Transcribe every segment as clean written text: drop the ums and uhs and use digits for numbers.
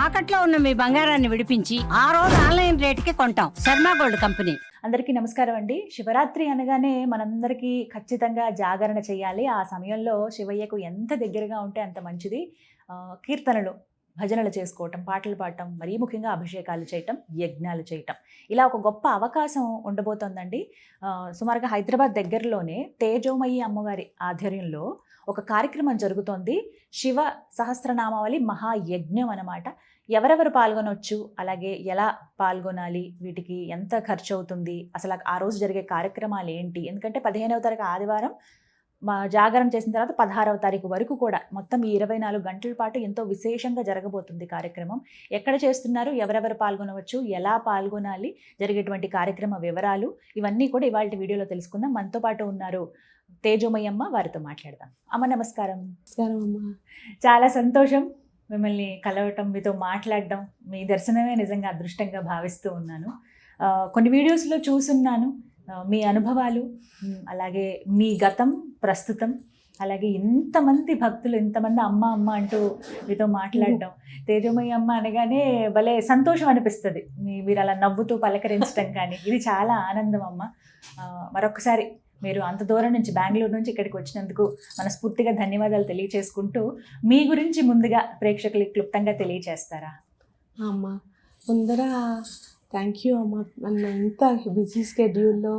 తాకట్లో ఉన్న మీ బంగారాన్ని విడిపించి ఆ రోజు ఆన్లైన్ రేటుకి కొంటాం. Sharma gold company. అందరికీ నమస్కారం అండి. శివరాత్రి అనగానే మనందరికీ ఖచ్చితంగా జాగరణ చేయాలి. ఆ సమయంలో శివయ్యకు ఎంత దగ్గరగా ఉంటే అంత మంచిది. కీర్తనలు, భజనలు చేసుకోవటం, పాటలు పాడటం, మరీ ముఖ్యంగా అభిషేకాలు చేయటం, యజ్ఞాలు చేయటం, ఇలా ఒక గొప్ప అవకాశం ఉండబోతోందండి. సుమారుగా హైదరాబాద్ దగ్గరలోనే తేజోమయి అమ్మవారి ఆధ్వర్యంలో ఒక కార్యక్రమం జరుగుతోంది. శివ సహస్రనామావళి మహాయజ్ఞం అన్నమాట. ఎవరెవరు పాల్గొనవచ్చు, అలాగే ఎలా పాల్గొనాలి, వీటికి ఎంత ఖర్చు అవుతుంది, అసలు ఆ రోజు జరిగే కార్యక్రమాలు ఏంటి? ఎందుకంటే 15వ తారీఖు ఆదివారం జాగరణ చేసిన తర్వాత 16వ తారీఖు వరకు కూడా మొత్తం ఈ 24 గంటల పాటు ఎంతో విశేషంగా జరగబోతుంది కార్యక్రమం. ఎక్కడ చేస్తున్నారు, ఎవరెవరు పాల్గొనవచ్చు, ఎలా పాల్గొనాలి, జరిగేటువంటి కార్యక్రమ వివరాలు ఇవన్నీ కూడా ఇవాళ వీడియోలో తెలుసుకుందాం. మనతో పాటు ఉన్నారు తేజోమయ్య అమ్మ, వారితో మాట్లాడదాం. అమ్మ నమస్కారం. నమస్కారం అమ్మ. చాలా సంతోషం మిమ్మల్ని కలవటం, మీతో మాట్లాడడం. మీ దర్శనమే నిజంగా అదృష్టంగా భావిస్తూ ఉన్నాను. కొన్ని వీడియోస్లో చూసున్నాను మీ అనుభవాలు, అలాగే మీ గతం, ప్రస్తుతం, అలాగే ఇంతమంది భక్తులు, ఇంతమంది అమ్మ అమ్మ అంటూ మీతో మాట్లాడడం. తేజోమయ్య అమ్మ అనగానే భలే సంతోషం అనిపిస్తుంది. మీరు అలా నవ్వుతూ పలకరించడం కానీ ఇది చాలా ఆనందం అమ్మ. మరొకసారి మీరు అంత దూరం నుంచి, బెంగళూరు నుంచి ఇక్కడికి వచ్చినందుకు మనస్ఫూర్తిగా ధన్యవాదాలు తెలియచేసుకుంటూ, మీ గురించి ముందుగా ప్రేక్షకులకి క్లుప్తంగా తెలియచేస్తారా? అమ్మ ముందర థ్యాంక్ యూ అమ్మ. నన్ను ఇంత బిజీ స్కెడ్యూల్లో,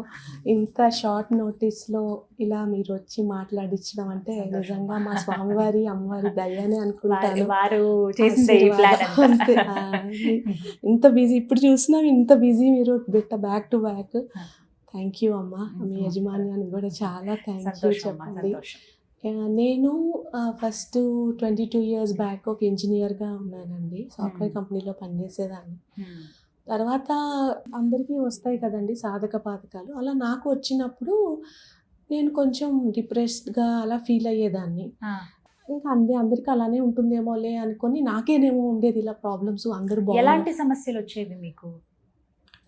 ఇంత షార్ట్ నోటీస్లో ఇలా మీరు వచ్చి మాట్లాడించడం అంటే నిజంగా మా స్వామివారి అమ్మవారి దయ్యానే అనుకుంటాను. వారు చేసింది అంతే. ఇంత బిజీ, ఇప్పుడు చూసినా ఇంత బిజీ మీరు back to back. Thank you అమ్మ. మీ యజమాన్యానికి కూడా చాలా థ్యాంక్ యూ చెప్పండి. నేను ఫస్ట్ 22 years బ్యాక్ ఒక ఇంజనీర్గా ఉన్నానండి. సాఫ్ట్వేర్ కంపెనీలో పనిచేసేదాన్ని. తర్వాత అందరికీ వస్తాయి కదండి సాధక బాధకాలు. అలా నాకు వచ్చినప్పుడు నేను కొంచెం డిప్రెస్డ్గా అలా ఫీల్ అయ్యేదాన్ని. ఇంకా అందరికీ అలానే ఉంటుందేమోలే అనుకొని నాకేనేమో ఉండేది ఇలా ప్రాబ్లమ్స్. అందరూ ఎలాంటి సమస్యలు వచ్చేది మీకు?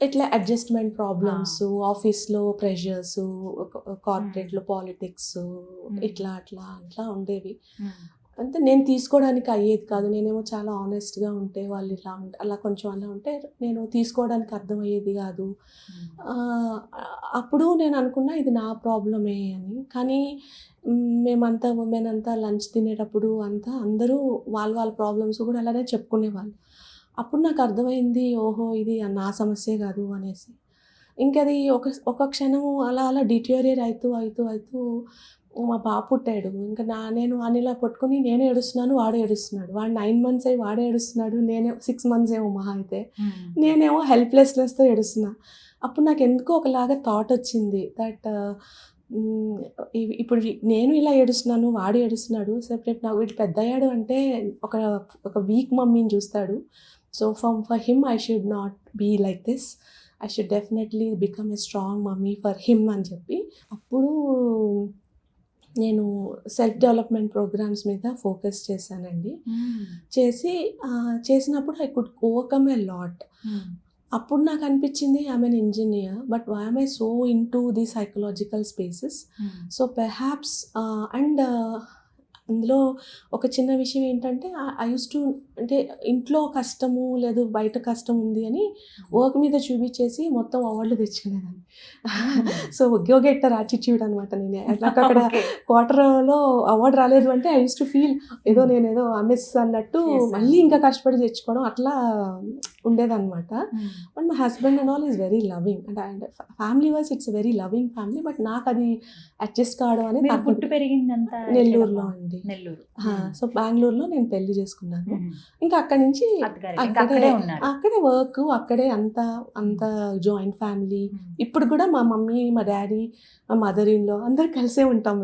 ఇట్లా అడ్జస్ట్మెంట్ ప్రాబ్లమ్స్, ఆఫీస్లో ప్రెషర్స్, కార్పొరేట్లో పాలిటిక్స్, ఇట్లా అట్లా అట్లా ఉండేవి. అంటే నేను తీసుకోవడానికి అయ్యేది కాదు. నేనేమో చాలా ఆనెస్ట్గా ఉంటే వాళ్ళు ఇలా అలా కొంచెం అలా ఉంటే నేను తీసుకోవడానికి అర్థమయ్యేది కాదు. అప్పుడు నేను అనుకున్నా ఇది నా ప్రాబ్లమే అని. కానీ మేమంతా ఉమెన్ అంతా లంచ్ తినేటప్పుడు అందరూ వాళ్ళ ప్రాబ్లమ్స్ కూడా అలానే చెప్పుకునేవాళ్ళు. అప్పుడు నాకు అర్థమైంది, ఓహో ఇది నా సమస్యే కాదు అనేసి. ఇంకది ఒక క్షణం అలా అలా డిటోరియేట్ అవుతూ మా బాబు పుట్టాడు. ఇంకా నేను అనిలా పట్టుకొని నేను ఏడుస్తున్నాను, వాడు ఏడుస్తున్నాడు. వాడు 9 months అయ్యి వాడే ఏడుస్తున్నాడు, నేనే 6 months ఏమో మహా అయితే. నేనేమో హెల్ప్లెస్నెస్తో ఏడుస్తున్నా. అప్పుడు నాకు ఎందుకో ఒకలాగా థాట్ వచ్చింది దట్ ఇప్పుడు నేను ఇలా ఏడుస్తున్నాను, వాడు ఏడుస్తున్నాడు. రేపు నాకు వీడు పెద్ద అయ్యాడు అంటే ఒక వీక్ మమ్మీని చూస్తాడు. So for him I should not be like this. I should definitely become a strong mummy for him అని చెప్పి అప్పుడు నేను సెల్ఫ్ డెవలప్మెంట్ ప్రోగ్రామ్స్ మీద ఫోకస్ చేశానండి. చేసినప్పుడు I could overcome a lot. అప్పుడు నాకు అనిపించింది I'm an engineer, but why am I so into the psychological spaces. So perhaps and అందులో ఒక చిన్న విషయం ఏంటంటే ఐ యూస్ టు, అంటే ఇంట్లో కష్టము లేదు బయట కష్టం ఉంది అని వర్క్ మీద చూపించేసి మొత్తం అవార్డులు తెచ్చుకునేదాన్ని. సో గెటర్ యాటిట్యూడ్ అనమాట. నేను నాకు అక్కడ క్వార్టర్లో అవార్డు రాలేదు అంటే ఐ యూస్ టు ఫీల్ నేనేదో మిస్ అన్నట్టు మళ్ళీ ఇంకా కష్టపడి తెచ్చుకోవడం అట్లా ఉండేదన్నమాట. But my husband and all is very loving and family wise it's very loving family. But నాకు అది అడ్జస్ట్ కావడం అనేది. పుట్టి పెరిగిందంతా నెల్లూరులో అండి. నెల్లూరు. సో బెంగళూరులో నేను పెళ్లి చేసుకున్నాను. ఇంకా అక్కడి నుంచి అక్కడే వర్క్, అక్కడే అంత జాయింట్ ఫ్యామిలీ. ఇప్పుడు కూడా మా మమ్మీ, మా డాడీ, మా మదర్ ఇన్ లా అందరు కలిసే ఉంటాం.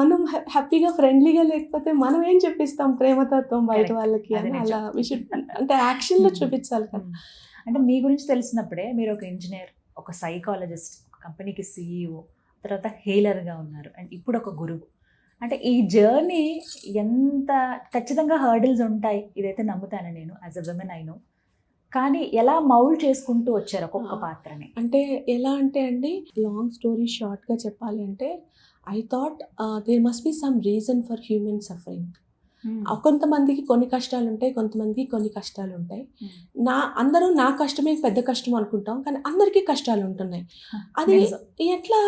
మనం హ్యాపీగా ఫ్రెండ్లీగా లేకపోతే మనం ఏం చెప్పిస్తాం ప్రేమతత్వం బయట వాళ్ళకి అని. అలా అంటే యాక్షన్లో చూపించాలి కదా. అంటే మీ గురించి తెలిసినప్పుడే మీరు ఒక ఇంజనీర్, ఒక సైకాలజిస్ట్, ఒక కంపెనీకి CEO, తర్వాత హీలర్గా ఉన్నారు, అండ్ ఇప్పుడు ఒక గురువు. అంటే ఈ జర్నీ ఎంత ఖచ్చితంగా హర్డిల్స్ ఉంటాయి, ఇదైతే నమ్ముతాను నేను. As a women I know. కానీ ఎలా మౌల్డ్ చేసుకుంటూ వచ్చారు ఒక్కొక్క పాత్రని? అంటే ఎలా అంటే అండి, లాంగ్ స్టోరీ షార్ట్గా చెప్పాలి అంటే, I thought there must be some reason for human suffering. కొంతమందికి కొన్ని కష్టాలు ఉంటాయి, కొంతమందికి కొన్ని కష్టాలు ఉంటాయి. అందరూ నా కష్టమే పెద్ద కష్టం అనుకుంటాం, కానీ అందరికీ కష్టాలు ఉంటున్నాయి. అది ఎట్లా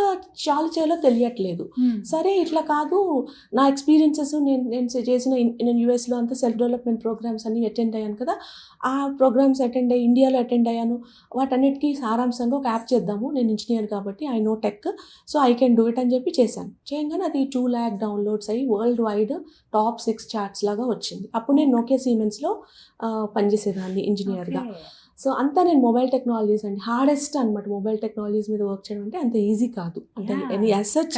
సాల్వ్ చేయాలో తెలియట్లేదు. సరే ఇట్లా కాదు, నా ఎక్స్పీరియన్సెస్ నేను చేసిన నేను యూఎస్లో అంతా సెల్ఫ్ డెవలప్మెంట్ ప్రోగ్రామ్స్ అన్ని అటెండ్ అయ్యాను కదా, ఆ ప్రోగ్రామ్స్ అటెండ్ అయ్యి ఇండియాలో అటెండ్ అయ్యాను. వాటన్నిటికీ సారాంశంగా ఒక యాప్ చేద్దాము, నేను ఇంజనీర్ కాబట్టి I know tech, so I can do it అని చెప్పి చేశాను. చేయగానే అది 2 lakh డౌన్లోడ్స్ అయ్యి వరల్డ్ వైడ్ టాప్ 6 చార్ట్స్ లాగా వచ్చింది. అప్పుడు నేను నోకియా సిమెన్స్లో పనిచేసేదాన్ని ఇంజనీర్గా. సో అంతా నేను మొబైల్ టెక్నాలజీస్ అండి, హార్డెస్ట్ అనమాట. మొబైల్ టెక్నాలజీస్ మీద వర్క్ చేయడం అంటే అంత ఈజీ కాదు. అంటే యాజ్ సచ్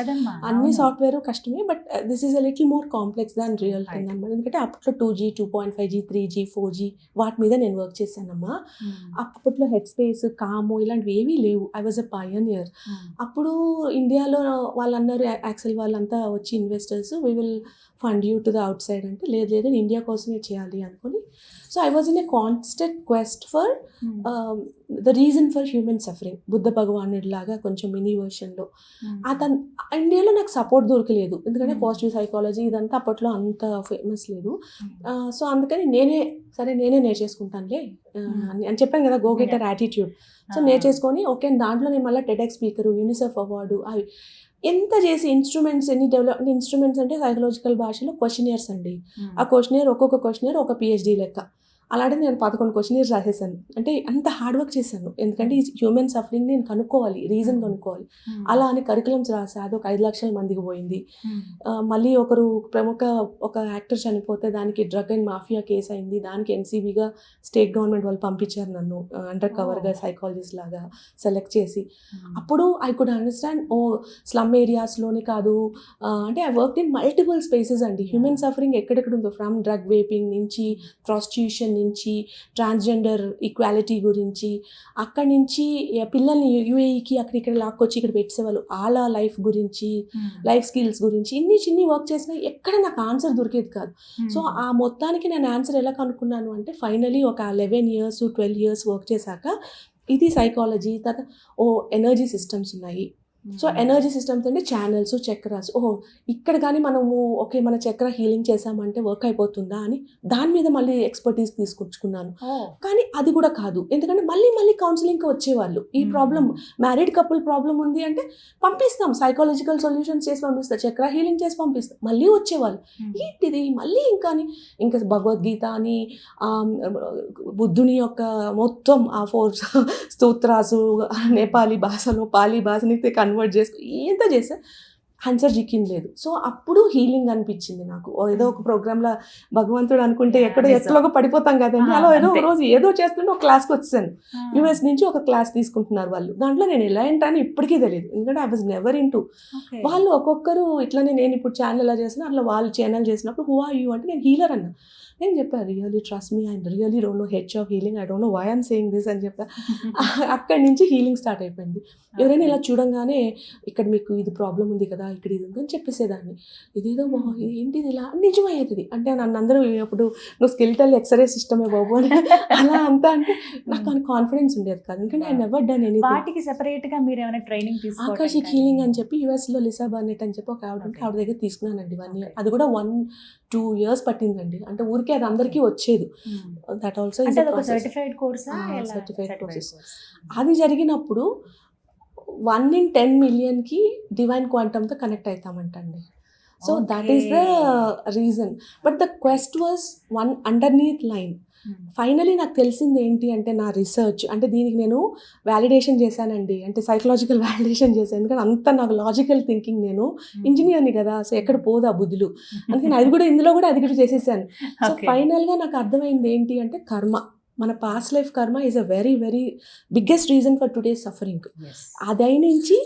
అన్ని సాఫ్ట్వేర్ కష్టమే, but this is a little more complex than real thing అనమాట. ఎందుకంటే అప్పట్లో 2G, 2.5G, 3G, 4G వాటి మీద నేను వర్క్ చేశానమ్మా. అప్పట్లో హెడ్ స్పేస్, కామో ఇలాంటివి ఏవీ లేవు. I was a pioneer. అప్పుడు ఇండియాలో వాళ్ళు అన్నారు, యాక్సెల్ వాళ్ళంతా వచ్చి investors, we will fund you to the outside అంటే, లేదు నేను ఇండియా కోసమే చేయాలి అనుకుని. So I was in a constant quest for the reason for human suffering. Buddha భగవానుడి లాగా కొంచెం మినీ వర్షన్లో. అతను ఇండియాలో నాకు సపోర్ట్ దొరకలేదు, ఎందుకంటే పాజిటివ్ సైకాలజీ ఇదంతా అప్పట్లో అంత ఫేమస్ లేదు. సో అందుకని నేనే నేర్చేసుకుంటానులే అని చెప్పాను కదా, గో గెటర్ యాటిట్యూడ్. సో నేర్చేసుకొని ఓకే, దాంట్లో నేను మళ్ళీ టెడెక్స్ స్పీకరు, యూనిసెఫ్ అవార్డు, అవి ఎంత చేసి ఇన్స్ట్రుమెంట్స్ ఎన్ని డెవలప్. ఇన్స్ట్రుమెంట్స్ అంటే సైకలాజికల్ భాషలో క్వశ్చనియర్స్ అండి. ఆ ఒక్కొక్క క్వశ్చనియర్ ఒక PhD లెక్క. అలాంటి నేను 11 క్వశ్చనియర్స్ రాసేసాను. అంటే అంత హార్డ్ వర్క్ చేశాను, ఎందుకంటే ఈ హ్యూమన్ సఫరింగ్ నేను కనుక్కోవాలి, రీజన్ కనుక్కోవాలి. అలా అని కరికులమ్స్ రాసా, అది ఒక 5 లక్షల మందికి పోయింది. మళ్ళీ ఒక యాక్టర్ చనిపోతే దానికి డ్రగ్ అండ్ మాఫియా కేసు అయింది, దానికి NCBగా స్టేట్ గవర్నమెంట్ వాళ్ళు పంపించారు నన్ను అండర్ కవర్గా సైకాలజిస్ట్ లాగా సెలెక్ట్ చేసి. అప్పుడు ఐ కుడ్ అండర్స్టాండ్, స్లమ్ ఏరియాస్లోనే కాదు, అంటే I work in multiple spaces అండి. హ్యూమన్ సఫరింగ్ ఎక్కడెక్కడ ఉందో, ఫ్రమ్ డ్రగ్ వేపింగ్ నుంచి, ప్రాస్టిట్యూషన్ నుంచి, ట్రాన్స్జెండర్ ఈక్వాలిటీ గురించి, అక్కడి నుంచి పిల్లల్ని UAEకి అక్కడిక్కడ లాక్కొచ్చి ఇక్కడ పెట్టేసేవాళ్ళు, వాళ్ళ లైఫ్ గురించి, లైఫ్ స్కిల్స్ గురించి చిన్ని వర్క్ చేసినా ఎక్కడ నాకు ఆన్సర్ దొరికేది కాదు. సో ఆ మొత్తానికి నేను ఆన్సర్ ఎలా కనుక్కున్నాను అంటే, ఫైనలీ ఒక 11 years 12 years వర్క్ చేశాక, ఇది సైకాలజీ. తర్వాత ఎనర్జీ సిస్టమ్స్ ఉన్నాయి. సో ఎనర్జీ సిస్టమ్స్ అంటే ఛానల్స్, చక్రాస్. ఇక్కడ కానీ మనము మన చక్ర హీలింగ్ చేసామంటే వర్క్ అయిపోతుందా అని దాని మీద మళ్ళీ ఎక్స్పర్టీస్ తీసుకొచ్చుకున్నాను. కానీ అది కూడా కాదు, ఎందుకంటే మళ్ళీ కౌన్సిలింగ్కి వచ్చేవాళ్ళు. ఈ ప్రాబ్లం, మ్యారీడ్ కపుల్ ప్రాబ్లం ఉంది అంటే పంపిస్తాం, సైకాలజికల్ సొల్యూషన్స్ చేసి పంపిస్తాం, చక్ర హీలింగ్ చేసి పంపిస్తాం, మళ్ళీ వచ్చేవాళ్ళు. ఏంటిది మళ్ళీ ఇంకా భగవద్గీత అని, బుద్ధుని యొక్క మొత్తం ఆ 4 స్తోత్రాసు నేపాలీ భాషలో పాలీ భాషని కన్వర్ట్ చేసుకుని ఎంత చేస్తే ఆన్సర్ చిక్కింది లేదు. సో అప్పుడు హీలింగ్ అనిపించింది నాకు. ఏదో ఒక ప్రోగ్రాంలో భగవంతుడు అనుకుంటే ఎక్కడో పడిపోతాం కదండి, అలా ఏదో చేస్తుంటే ఒక క్లాస్కి వచ్చాను. US నుంచి ఒక క్లాస్ తీసుకుంటున్నారు వాళ్ళు. దాంట్లో నేను ఎలా ఏంటని ఇప్పటికీ తెలియదు, ఎందుకంటే I was never in to. వాళ్ళు ఒక్కొక్కరు ఇట్లానే, నేను ఇప్పుడు ఛానల్ ఎలా చేసినా అట్లా వాళ్ళు ఛానల్ చేసినప్పుడు హూ ఆర్ యూ అంటే నేను హీలర్ అన్నా. నేను చెప్పాను, really trust me, I really don't know H of healing, I don't know why I'm saying this అని చెప్పా. అక్కడి నుంచి హీలింగ్ స్టార్ట్ అయిపోయింది. ఎవరైనా ఇలా చూడంగానే, ఇక్కడ మీకు ఇది ప్రాబ్లం ఉంది కదా, ఇక్కడ ఇది ఉందని చెప్పేసేదాన్ని. ఇదేదో ఏంటిది ఇలా నిజమయ్యేది అంటే, నన్ను అందరూ అప్పుడు నువ్వు స్కెలిటల్ ఎక్స్రే సిస్టమే బాబు అని అలా అంతా అంటే నాకు అని కాన్ఫిడెన్స్ ఉండేది కాదు, ఎందుకంటే ఐ నెవర్ డన్ ఎనీథింగ్. వాటికి సెపరేట్గా మీరు ఏమైనా ట్రైనింగ్ తీసుకోవాలి? ఆకాశిక్ హీలింగ్ అని చెప్పి USలో లిసా బర్నెట్ అని చెప్పి ఒక ఆవిడ ఉంటే ఆవిడ దగ్గర తీసుకున్నానండి 1 year. అది కూడా 1-2 years పట్టిందండి. అంటే ఊరికే అది అందరికీ వచ్చేది. దట్ ఆల్సో సర్టిఫైడ్ కోర్సా? Certified courses. అది జరిగినప్పుడు 1 in 10 millionకి డివైన్ క్వాంటమ్తో కనెక్ట్ అవుతామంటండి. So that is the reason. But the quest was one underneath line. Finally నాకు తెలిసింది ఏంటి అంటే, నా రీసెర్చ్ అంటే దీనికి నేను వ్యాలిడేషన్ చేశానండి, అంటే సైకలాజికల్ వ్యాలిడేషన్ చేశాను. ఎందుకంటే అంత నాకు లాజికల్ థింకింగ్, నేను ఇంజనీర్ని కదా, సో ఎక్కడ పోదు ఆ బుద్ధులు, అందుకని ఇందులో కూడా అది కూడా చేసేసాను. సో ఫైనల్గా నాకు అర్థమైంది ఏంటి అంటే, కర్మ, మన past life karma is a very very biggest reason for today's suffering. అదై నుంచి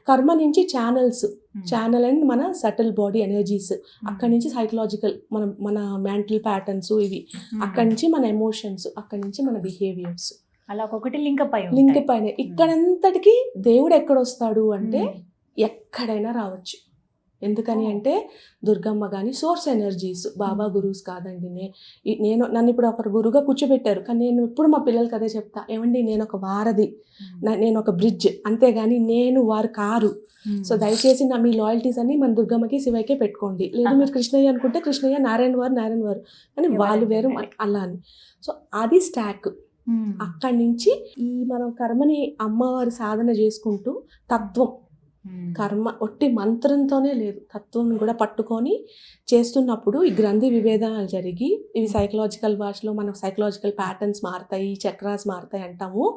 కర్మ నుంచి ఛానల్ అండ్ మన సటిల్ బాడీ ఎనర్జీస్, అక్కడి నుంచి సైకలాజికల్ మన మెంటల్ ప్యాటర్న్స్ ఇవి, అక్కడి నుంచి మన ఎమోషన్స్, అక్కడి నుంచి మన బిహేవియర్స్, అలా ఒక్కొక్కటి లింక్ పైన. ఇక్కడంతటికి దేవుడు ఎక్కడొస్తాడు అంటే, ఎక్కడైనా రావచ్చు. ఎందుకని అంటే దుర్గమ్మ కానీ సోర్స్ ఎనర్జీస్, బాబా గురువుస్ కాదండి. నేను నన్ను ఇప్పుడు ఒకరు గురువుగా కూర్చోబెట్టారు, కానీ నేను ఇప్పుడు మా పిల్లలకి అదే చెప్తా, ఏమండి నేను ఒక వారధి, నేను ఒక బ్రిడ్జ్, అంతేగాని నేను వారు కారు. సో దయచేసి మీ లాయల్టీస్ అన్ని మన దుర్గమ్మకి శివయ్యకే పెట్టుకోండి. లేదు మీరు కృష్ణయ్య అనుకుంటే కృష్ణయ్య, నారాయణ వారు, కానీ వాళ్ళు వేరు అలా అని. సో అది స్టాక్. అక్కడి నుంచి ఈ మనం కర్మని అమ్మవారి సాధన చేసుకుంటూ తత్వం, కర్మ ఒట్టి మంత్రంతోనే లేదు, తత్వం కూడా పట్టుకొని చేస్తున్నప్పుడు ఈ గ్రంథి విభేదాలు జరిగి ఇవి సైకలాజికల్ భాషలో మనకు సైకలాజికల్ ప్యాటర్న్స్ మారుతాయి, చక్రాస్ మారుతాయి అంటాము.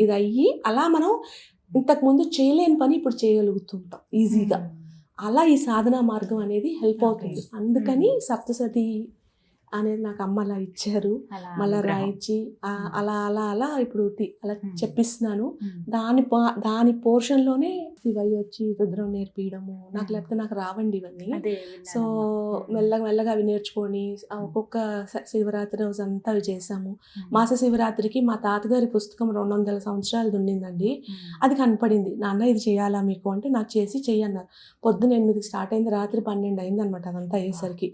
ఇది అయ్యి అలా మనం ఇంతకుముందు చేయలేని పని ఇప్పుడు చేయగలుగుతుంటాం ఈజీగా. అలా ఈ సాధనా మార్గం అనేది హెల్ప్ అవుతుంది. అందుకని సప్తసతి అనేది నాకు అమ్మ అలా ఇచ్చారు, మళ్ళీ రాయించి అలా అలా అలా ఇప్పుడు అలా చెప్పిస్తున్నాను. దాని పోర్షన్లోనే శివయ్య వచ్చి రుద్రం నేర్పించడము నాకు, లేకపోతే నాకు రావండి ఇవన్నీ. సో మెల్లగా అవి నేర్చుకొని ఒక్కొక్క శివరాత్రి రోజు అంతా అవి చేసాము. మాస శివరాత్రికి మా తాతగారి పుస్తకం 200 సంవత్సరాలు ఉండిందండి. అది కనపడింది. నాన్న ఇది చేయాలా మీకు అంటే నాకు చేసి చెయ్యన్నారు. పొద్దున 8 స్టార్ట్ అయింది, రాత్రి 12 అయింది అనమాట. అదంతా అయ్యేసరికి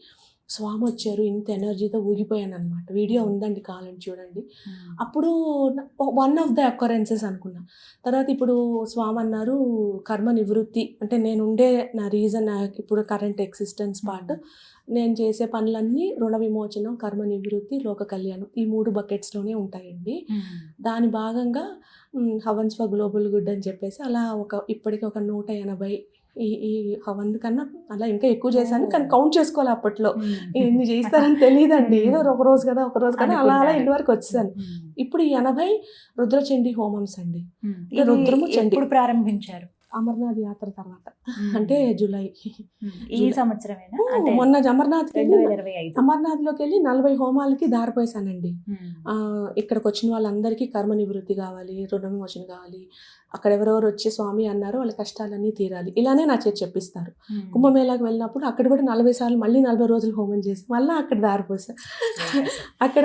స్వామి వచ్చారు, ఇంత ఎనర్జీతో ఊగిపోయాను అనమాట. వీడియో ఉందండి, కావాలని చూడండి. అప్పుడు వన్ ఆఫ్ ద అకరెన్సెస్ అనుకున్నా. తర్వాత ఇప్పుడు స్వామి అన్నారు కర్మ నివృత్తి అంటే నేనుండే నా రీజన్, ఇప్పుడు కరెంట్ ఎగ్జిస్టెన్స్ పార్ట్, నేను చేసే పనులన్నీ రుణ విమోచనం, కర్మ నివృత్తి, లోక కళ్యాణం, ఈ 3 బకెట్స్లోనే ఉంటాయండి. దాని భాగంగా హవన్స్ ఫర్ గ్లోబల్ గుడ్ అని చెప్పేసి అలా ఇప్పటికీ ఒక 180 ఈ హవన్ కన్నా అలా ఇంకా ఎక్కువ చేశాను, కానీ కౌంట్ చేసుకోవాలి. అప్పట్లో ఇన్ని చేస్తారని తెలియదండి, ఏదో ఒక రోజు కదా అలా ఇంటి వరకు వచ్చేసాను. ఇప్పుడు ఈ 80 రుద్రచండీ హోమమ్స్ అండి. రుద్రము చండీ ప్రారంభించారు అమర్నాథ్ యాత్ర తర్వాత, అంటే జూలై ఈ సంవత్సరమేనా? మొన్న అమర్నాథ్లోకి వెళ్ళి 40 హోమాలకి దారిపోసానండి. ఇక్కడికి వచ్చిన వాళ్ళందరికీ కర్మ నివృత్తి కావాలి, రుణ విమోచన కావాలి, అక్కడ ఎవరెవరు వచ్చి స్వామి అన్నారో వాళ్ళ కష్టాలన్నీ తీరాలి, ఇలానే నా చేతి చెప్పిస్తారు. కుంభమేళాకి వెళ్ళినప్పుడు అక్కడ కూడా 40 సార్లు మళ్ళీ 40 రోజులు హోమం చేసి మళ్ళీ అక్కడ దారిపోసా. అక్కడ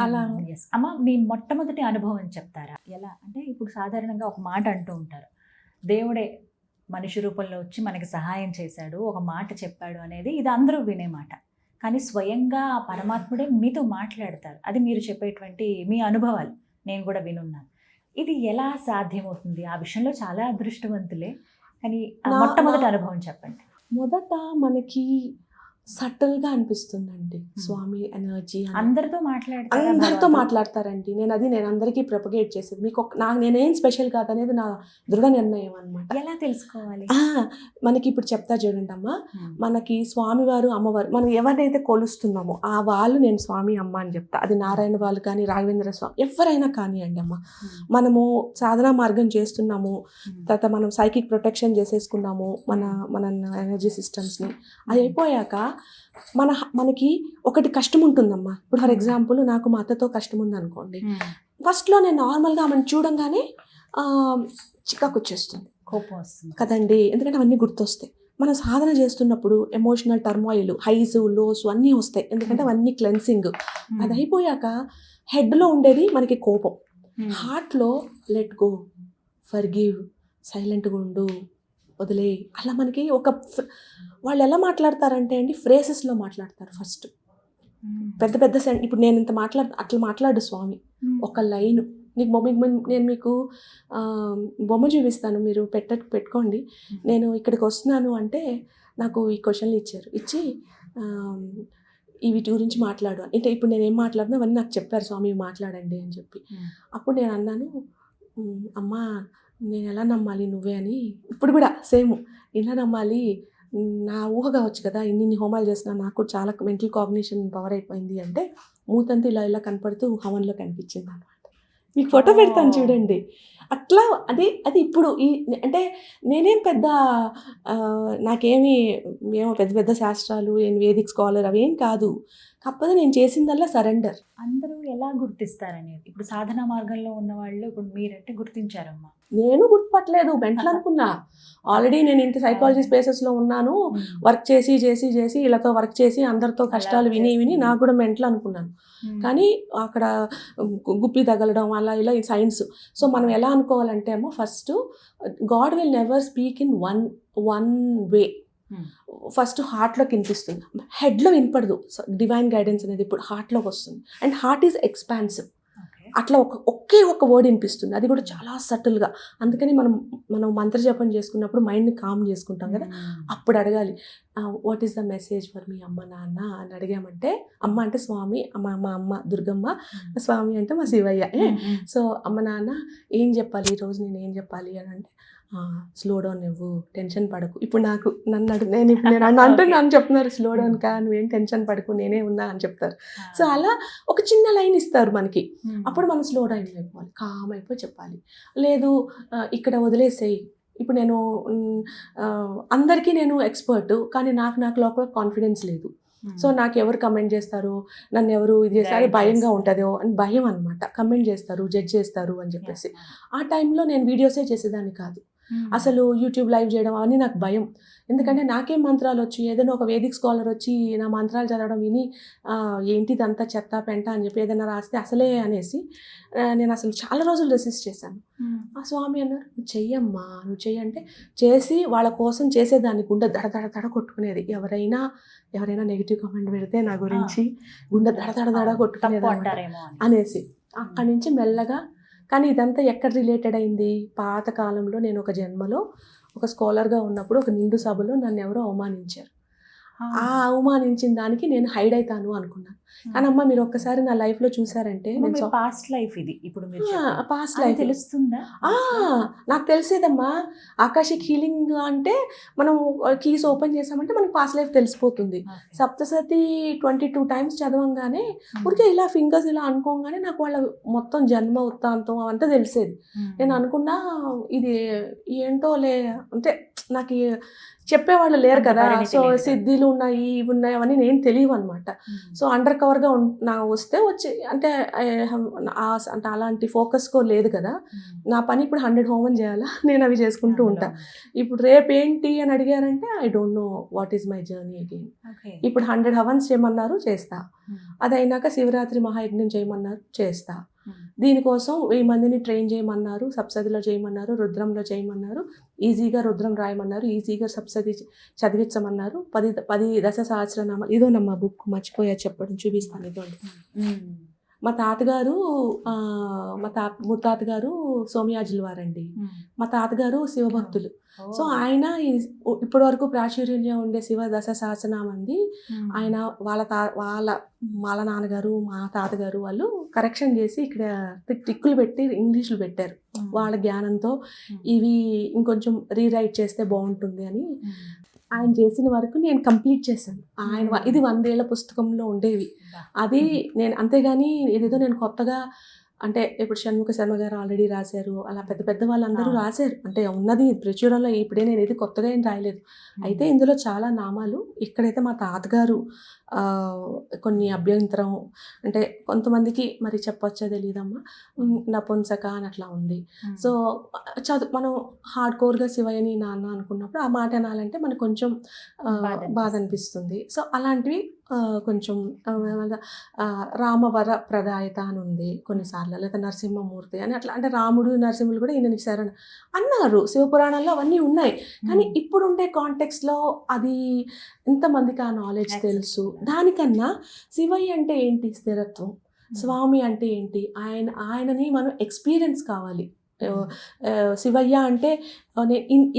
అలా. అమ్మ మీ మొట్టమొదటి అనుభవం చెప్తారా? ఎలా అంటే ఇప్పుడు సాధారణంగా ఒక మాట అంటూ ఉంటారు, దేవుడే మనిషి రూపంలో వచ్చి మనకి సహాయం చేశాడు, ఒక మాట చెప్పాడు అనేది ఇది అందరూ వినే మాట. కానీ స్వయంగా ఆ పరమాత్ముడే మీతో మాట్లాడతారు. అది మీరు చెప్పేటువంటి మీ అనుభవాలు నేను కూడా వినున్నాను. ఇది ఎలా సాధ్యమవుతుంది? ఆ విషయంలో చాలా అదృష్టవంతులే, కానీ మొట్టమొదటి అనుభవం చెప్పండి. మొదట మనకి సటిల్గా అనిపిస్తుందండి స్వామి ఎనర్జీ. అందరితో మాట్లాడతారండి. నేను అందరికీ ప్రొపగేట్ చేసేది. మీకు నేనేం స్పెషల్ కాదు అనేది నా దృఢ నిర్ణయం అనమాట. ఎలా తెలుసుకోవాలి? మనకి ఇప్పుడు చెప్తా చూడండి అమ్మ, మనకి స్వామివారు అమ్మవారు మనం ఎవరినైతే కొలుస్తున్నామో ఆ వాళ్ళు నేను స్వామి అమ్మ అని చెప్తా. అది నారాయణ వాళ్ళు కానీ రాఘవేంద్ర స్వామి ఎవరైనా కానివ్వండి అమ్మ. మనము సాధనా మార్గం చేస్తున్నాము, తర్వాత మనం సైకిక్ ప్రొటెక్షన్ చేసేసుకున్నాము మన ఎనర్జీ సిస్టమ్స్ని. అది అయిపోయాక మనకి ఒకటి కష్టం ఉంటుందమ్మా. ఇప్పుడు ఫర్ ఎగ్జాంపుల్ నాకు మా అత్తతో కష్టం ఉందనుకోండి, ఫస్ట్లో నేను నార్మల్గా ఆమెను చూడంగానే చికాకు వచ్చేస్తుంది, కోపం వస్తుంది కదండి, ఎందుకంటే అవన్నీ గుర్తొస్తాయి. మనం సాధన చేస్తున్నప్పుడు ఎమోషనల్ టర్మాయిల్, హైస్ లోస్ అన్నీ వస్తాయి, ఎందుకంటే అవన్నీ క్లెన్సింగ్. అది అయిపోయాక హెడ్లో ఉండేది మనకి కోపం, హార్ట్లో లెట్ గో, ఫర్గివ్, సైలెంట్గా ఉండు, వదిలే. అలా మనకి వాళ్ళు ఎలా మాట్లాడతారంటే అండి ఫ్రేసెస్లో మాట్లాడతారు. ఫస్ట్ పెద్ద ఇప్పుడు నేను ఇంత అట్లా మాట్లాడు స్వామి, ఒక లైను నేను మీకు బొమ్మ చూపిస్తాను, మీరు పెట్టుకోండి. నేను ఇక్కడికి వస్తున్నాను అంటే నాకు ఈ క్వశ్చన్లు ఇచ్చి వీటి గురించి మాట్లాడు అంటే ఇప్పుడు నేను ఏం మాట్లాడినా అవన్నీ నాకు చెప్పారు స్వామి మాట్లాడండి అని చెప్పి. అప్పుడు నేను అన్నాను, అమ్మా నేను ఎలా నమ్మాలి నువ్వే అని. ఇప్పుడు కూడా సేమ్ ఎలా నమ్మాలి, నా ఊహ కావచ్చు కదా, ఇన్ని హోమాలు చేసినా నాకు చాలా మెంటల్ కాగ్నిషన్ పవర్ అయిపోయింది అంటే మూతంతా ఇలా కనపడుతూ హవన్లో కనిపించింది అనమాట. మీకు ఫోటో పెడతాను చూడండి. అట్లా అది ఇప్పుడు అంటే నేనేం పెద్ద ఏమో పెద్ద శాస్త్రాలు వేదిక్ స్కాలర్ అవేం కాదు, కాకపోతే నేను చేసిందల్లా సరెండర్. అందరూ ఎలా గుర్తిస్తారనేది ఇప్పుడు సాధనా మార్గంలో ఉన్న వాళ్ళు ఇప్పుడు మీరంటే గుర్తించారమ్మా. నేను గుర్తుపట్టలేదు, మెంటల్ అనుకున్నా. ఆల్రెడీ నేను ఇంత సైకాలజీ స్పేసెస్లో ఉన్నాను, వర్క్ చేసి వీళ్ళతో వర్క్ చేసి అందరితో కష్టాలు విని నాకు కూడా మెంటల్ అనుకున్నాను. కానీ అక్కడ గుప్పి తగలడం అలా ఇలా సైన్స్. సో మనం ఎలా అనుకోవాలంటే అమ్మో, first God will never speak in one way. First హార్ట్లోకి వినిపిస్తుంది, హెడ్లో వినపడదు. డివైన్ గైడెన్స్ అనేది ఇప్పుడు హార్ట్లోకి వస్తుంది. And heart is expansive. అట్లా ఒకే ఒక వర్డ్ వినిపిస్తుంది, అది కూడా చాలా సటిల్గా. అందుకని మనం మంత్ర జపం చేసుకున్నప్పుడు మైండ్ని కామ్ చేసుకుంటాం కదా, అప్పుడు అడగాలి what is the message for me అమ్మ నాన్న అని అడిగామంటే, అమ్మ అంటే స్వామి, మా అమ్మ దుర్గమ్మ, స్వామి అంటే మా శివయ్య. సో అమ్మ నాన్న ఏం చెప్పాలి ఈరోజు, నేను ఏం చెప్పాలి అని అంటే, స్లో డౌన్ నువ్వు, టెన్షన్ పడకు. ఇప్పుడు నేను అంటున్నాను చెప్తున్నారు, స్లో డౌన్ కా, నువ్వేం టెన్షన్ పడకు, నేనే ఉన్నా అని చెప్తారు. సో అలా ఒక చిన్న లైన్ ఇస్తారు మనకి, అప్పుడు మనం స్లో డౌన్ అయిపోవాలి, కామ్ అయిపోయి చెప్పాలి. లేదు ఇక్కడ వదిలేసేయి, ఇప్పుడు నేను అందరికీ నేను ఎక్స్పర్ట్, కానీ నాకు లోపల కాన్ఫిడెన్స్ లేదు. సో నాకు ఎవరు కమెంట్ చేస్తారు, నన్ను ఎవరు ఇది చేస్తారు, భయంగా ఉంటుందో అని భయం అనమాట. కమెంట్ చేస్తారు, జడ్జ్ చేస్తారు అని చెప్పేసి. ఆ టైంలో నేను వీడియోసే చేసేదాన్ని కాదు, అసలు యూట్యూబ్ లైవ్ చేయడం అవన్నీ నాకు భయం. ఎందుకంటే నాకేం మంత్రాలు వచ్చి, ఏదైనా ఒక వేదిక్ స్కాలర్ వచ్చి నా మంత్రాలు చదవడం విని ఏంటిదంతా చెత్త పెంట అని చెప్పి ఏదైనా రాస్తే అసలే అనేసి నేను అసలు చాలా రోజులు రెసిస్ట్ చేశాను. ఆ స్వామి అన్నారు, నువ్వు చెయ్యమ్మా, నువ్వు చెయ్యి అంటే చేసి వాళ్ళ కోసం చేసేదాన్ని, గుండె దడ కొట్టుకునేది. ఎవరైనా నెగిటివ్ కామెంట్ పెడితే నా గురించి గుండె దడ కొట్టుకునేది అనేసి. అక్కడి నుంచి మెల్లగా, కానీ ఇదంతా ఎక్కడ రిలేటెడ్ అయింది, పాతకాలంలో నేను ఒక జన్మలో ఒక స్కాలర్గా ఉన్నప్పుడు ఒక నిండు సభలో నన్ను ఎవరో అవమానించారు. ఆ అవమానించిన దానికి నేను హైడ్ అవుతాను అనుకున్నాను. కానీ అమ్మ మీరు ఒక్కసారి నా లైఫ్లో చూసారంటే, పాస్ట్ లైఫ్ ఇది, ఇప్పుడు పాస్ట్ లైఫ్ తెలుస్తుందా? నాకు తెలిసేదమ్మా. ఆకాశిక్ హీలింగ్ అంటే మనం కీస్ ఓపెన్ చేసామంటే మనకి పాస్ట్ లైఫ్ తెలిసిపోతుంది. సప్తసతి 22 times చదవంగానే ఊరికే ఇలా ఫింగర్స్ ఇలా అనుకోగానే నాకు వాళ్ళ మొత్తం జన్మ వృత్తాంతం అంతా తెలిసేది. నేను అనుకున్నా ఇది ఏంటోలే, అంటే నాకు చెప్పేవాళ్ళు లేరు కదా, సో సిద్ధిలు ఉన్నాయి ఇవి ఉన్నాయి అవన్నీ నేను తెలియవు అనమాట. సో అండర్ కవర్గా వచ్చి అంటే అలాంటి ఫోకస్కో లేదు కదా. నా పని ఇప్పుడు 100 హోమం చేయాలా, నేను అవి చేసుకుంటూ ఉంటా. ఇప్పుడు రేపు ఏంటి అని అడిగారంటే I don't know what is my journey again. ఇప్పుడు 100 హవన్స్ చేయమన్నారు, చేస్తా. అదైనాక శివరాత్రి మహాయజ్ఞం చేయమన్నారు, చేస్తా. దీనికోసం 1000 మందిని ట్రైన్ చేయమన్నారు, సప్తసతిలో చేయమన్నారు, రుద్రంలో చేయమన్నారు, ఈజీగా రుద్రం రాయమన్నారు, ఈజీగా సప్తసతి చదివించమన్నారు. 10 దశ సహస్రనామాలు. ఇదోనమ్మా బుక్, మర్చిపోయా చెప్పడం, చూపిస్తాను. ఇదోండి. మా తాతగారు ముత్తాతగారు సోమయాజుల వారండి. మా తాతగారు శివభక్తులు. సో ఆయన ఇప్పటి వరకు ప్రాచుర్యంలో ఉండే శివ దశ సహస్రనామంది ఆయన వాళ్ళ నాన్నగారు మా తాతగారు వాళ్ళు కరెక్షన్ చేసి ఇక్కడ టిక్కులు పెట్టి ఇంగ్లీష్లో పెట్టారు. వాళ్ళ జ్ఞానంతో ఇవి ఇంకొంచెం రీరైట్ చేస్తే బాగుంటుంది అని ఆయన చేసిన వరకు నేను కంప్లీట్ చేశాను. ఇది 100 ఏళ్ల పుస్తకంలో ఉండేవి. అది నేను అంతేగాని ఇదేదో నేను కొత్తగా, అంటే ఇప్పుడు షణ్ముఖ శర్మ గారు ఆల్రెడీ రాశారు, అలా పెద్ద వాళ్ళందరూ రాశారు. అంటే ఉన్నది ప్రచురణలో, ఇప్పుడే నేను ఇది కొత్తగా ఏం రాయలేదు. అయితే ఇందులో చాలా నామాలు, ఇక్కడైతే మా తాతగారు కొన్ని అభ్యంతరం, అంటే కొంతమందికి మరి చెప్పొచ్చో తెలియదమ్మా, నపుంసక అని అట్లా ఉంది. సో మనం హార్డ్ కోర్గా శివయ్యని నాన్న అనుకున్నప్పుడు ఆ మాట అనాలంటే మనకు కొంచెం బాధ అనిపిస్తుంది. సో అలాంటివి కొంచెం రామవర ప్రదాయత అని ఉంది కొన్నిసార్లు, లేదా నరసింహమూర్తి అని అట్లా. అంటే రాముడు నరసింహులు కూడా ఈయన శరణ అన్నారు, శివపురాణాల్లో అవన్నీ ఉన్నాయి. కానీ ఇప్పుడుండే కాంటెక్స్లో అది ఎంతమందికి ఆ నాలెడ్జ్ తెలుసు? దానికన్నా శివయ్య అంటే ఏంటి, స్థిరత్వం, స్వామి అంటే ఏంటి, ఆయనని మనం ఎక్స్పీరియన్స్ కావాలి. శివయ్య అంటే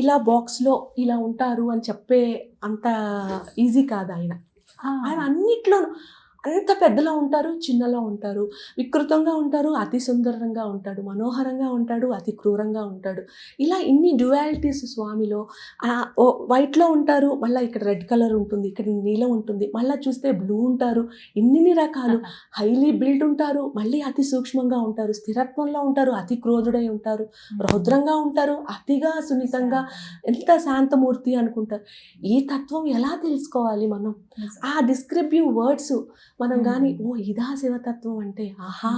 ఇలా బాక్స్లో ఇలా ఉంటారు అని చెప్పే అంత ఈజీ కాదు. ఆయన అన్నిట్లోనూ అంత పెద్దలో ఉంటారు, చిన్నలో ఉంటారు, వికృతంగా ఉంటారు, అతి సుందరంగా ఉంటాడు, మనోహరంగా ఉంటాడు, అతి క్రూరంగా ఉంటాడు. ఇలా ఇన్ని డ్యువాలిటీస్ స్వామిలో. వైట్లో ఉంటారు, మళ్ళీ ఇక్కడ రెడ్ కలర్ ఉంటుంది, ఇక్కడ నీలం ఉంటుంది, మళ్ళీ చూస్తే బ్లూ ఉంటారు. ఇన్ని రకాలు. హైలీ బిల్డ్ ఉంటారు, మళ్ళీ అతి సూక్ష్మంగా ఉంటారు, స్థిరత్వంలో ఉంటారు, అతి క్రోధుడై ఉంటారు, రౌద్రంగా ఉంటారు, అతిగా సున్నితంగా, ఎంత శాంతమూర్తి అనుకుంటారు. ఈ తత్వం ఎలా తెలుసుకోవాలి మనం? ఆ డిస్క్రిప్టివ్ వర్డ్స్ మనం కానీ, ఓ ఇదా శివతత్వం అంటే, ఆహా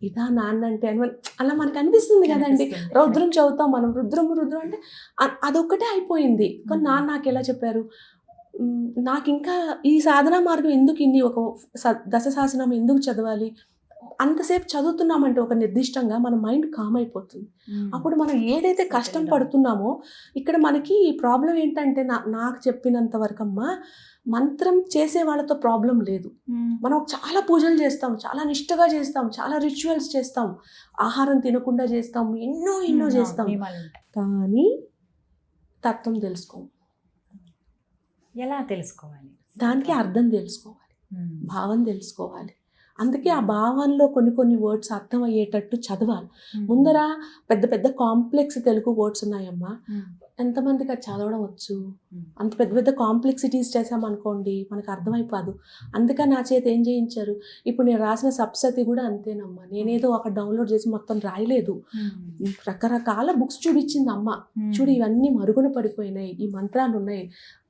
ఇదా నాన్న అంటే అని అలా మనకు అనిపిస్తుంది కదండి. రుద్రం చదువుతాం మనం, రుద్రం అంటే అదొక్కటే అయిపోయింది. కానీ నాకు ఎలా చెప్పారు, నాకు ఇంకా ఈ సాధనా మార్గం ఎందుకు, ఇన్ని ఒక దశ శాసనం ఎందుకు చదవాలి, అంతసేపు చదువుతున్నామంటే ఒక నిర్దిష్టంగా మన మైండ్ కామ్ అయిపోతుంది. అప్పుడు మనం ఏదైతే కష్టం పడుతున్నామో ఇక్కడ మనకి ఈ ప్రాబ్లం ఏంటంటే నాకు చెప్పినంత వరకమ్మా మంత్రం చేసే వాళ్ళతో ప్రాబ్లం లేదు. మనం చాలా పూజలు చేస్తాం, చాలా నిష్టగా చేస్తాం, చాలా రిచువల్స్ చేస్తాం, ఆహారం తినకుండా చేస్తాం, ఎన్నో చేస్తాం, కానీ తత్వం తెలుసుకోము. ఎలా తెలుసుకోవాలి? దానికి అర్థం తెలుసుకోవాలి, భావం తెలుసుకోవాలి. అందుకే ఆ భావంలో కొన్ని వర్డ్స్ అర్థమయ్యేటట్టు చదవాలి. ముందర పెద్ద పెద్ద కాంప్లెక్స్ తెలుగు వర్డ్స్ ఉన్నాయమ్మా, ఎంతమందికి అది చదవడం వచ్చు? అంత పెద్ద పెద్ద కాంప్లెక్సిటీస్ చేసామనుకోండి మనకు అర్థమైపోదు. అందుకని నా చేత ఏం చేయించారు, ఇప్పుడు నేను రాసిన సప్తశతి కూడా అంతేనమ్మా. నేనేదో ఒక డౌన్లోడ్ చేసి మొత్తం రాయలేదు, రకరకాల బుక్స్ చూపించింది అమ్మ. చూడు ఇవన్నీ మరుగున పడిపోయినాయి, ఈ మంత్రాలు ఉన్నాయి,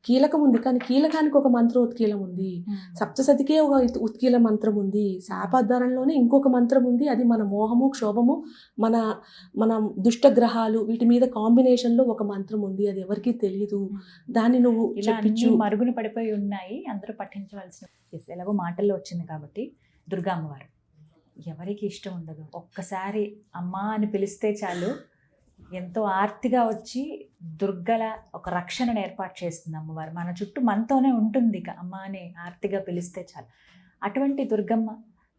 కీలకం ఉంది కానీ కీలకానికి ఒక మంత్రం ఉత్కీలం ఉంది, సప్తశతికే ఒక ఉత్కీల మంత్రం ఉంది, శాపాధారంలోనే ఇంకొక మంత్రం ఉంది, అది మన మోహము క్షోభము మన మన దుష్టగ్రహాలు వీటి మీద కాంబినేషన్లో ఒక మంత్రం ఉంది, అది ఎవరికీ తెలియదు, దాన్ని నువ్వు చెప్పించు. మరుగున పడిపోయి ఉన్నాయి, అందరూ పఠించవలసిన. ఎలాగో మాటల్లో వచ్చింది కాబట్టి దుర్గా అమ్మవారు ఎవరికి ఇష్టం ఉండదు, ఒక్కసారి అమ్మా అని పిలిస్తే చాలు ఎంతో ఆర్తిగా వచ్చి దుర్గల ఒక రక్షణను ఏర్పాటు చేస్తుంది అమ్మవారు. మన చుట్టూ మనతోనే ఉంటుంది ఇక అమ్మ అని ఆర్తిగా పిలిస్తే చాలు. అటువంటి దుర్గమ్మ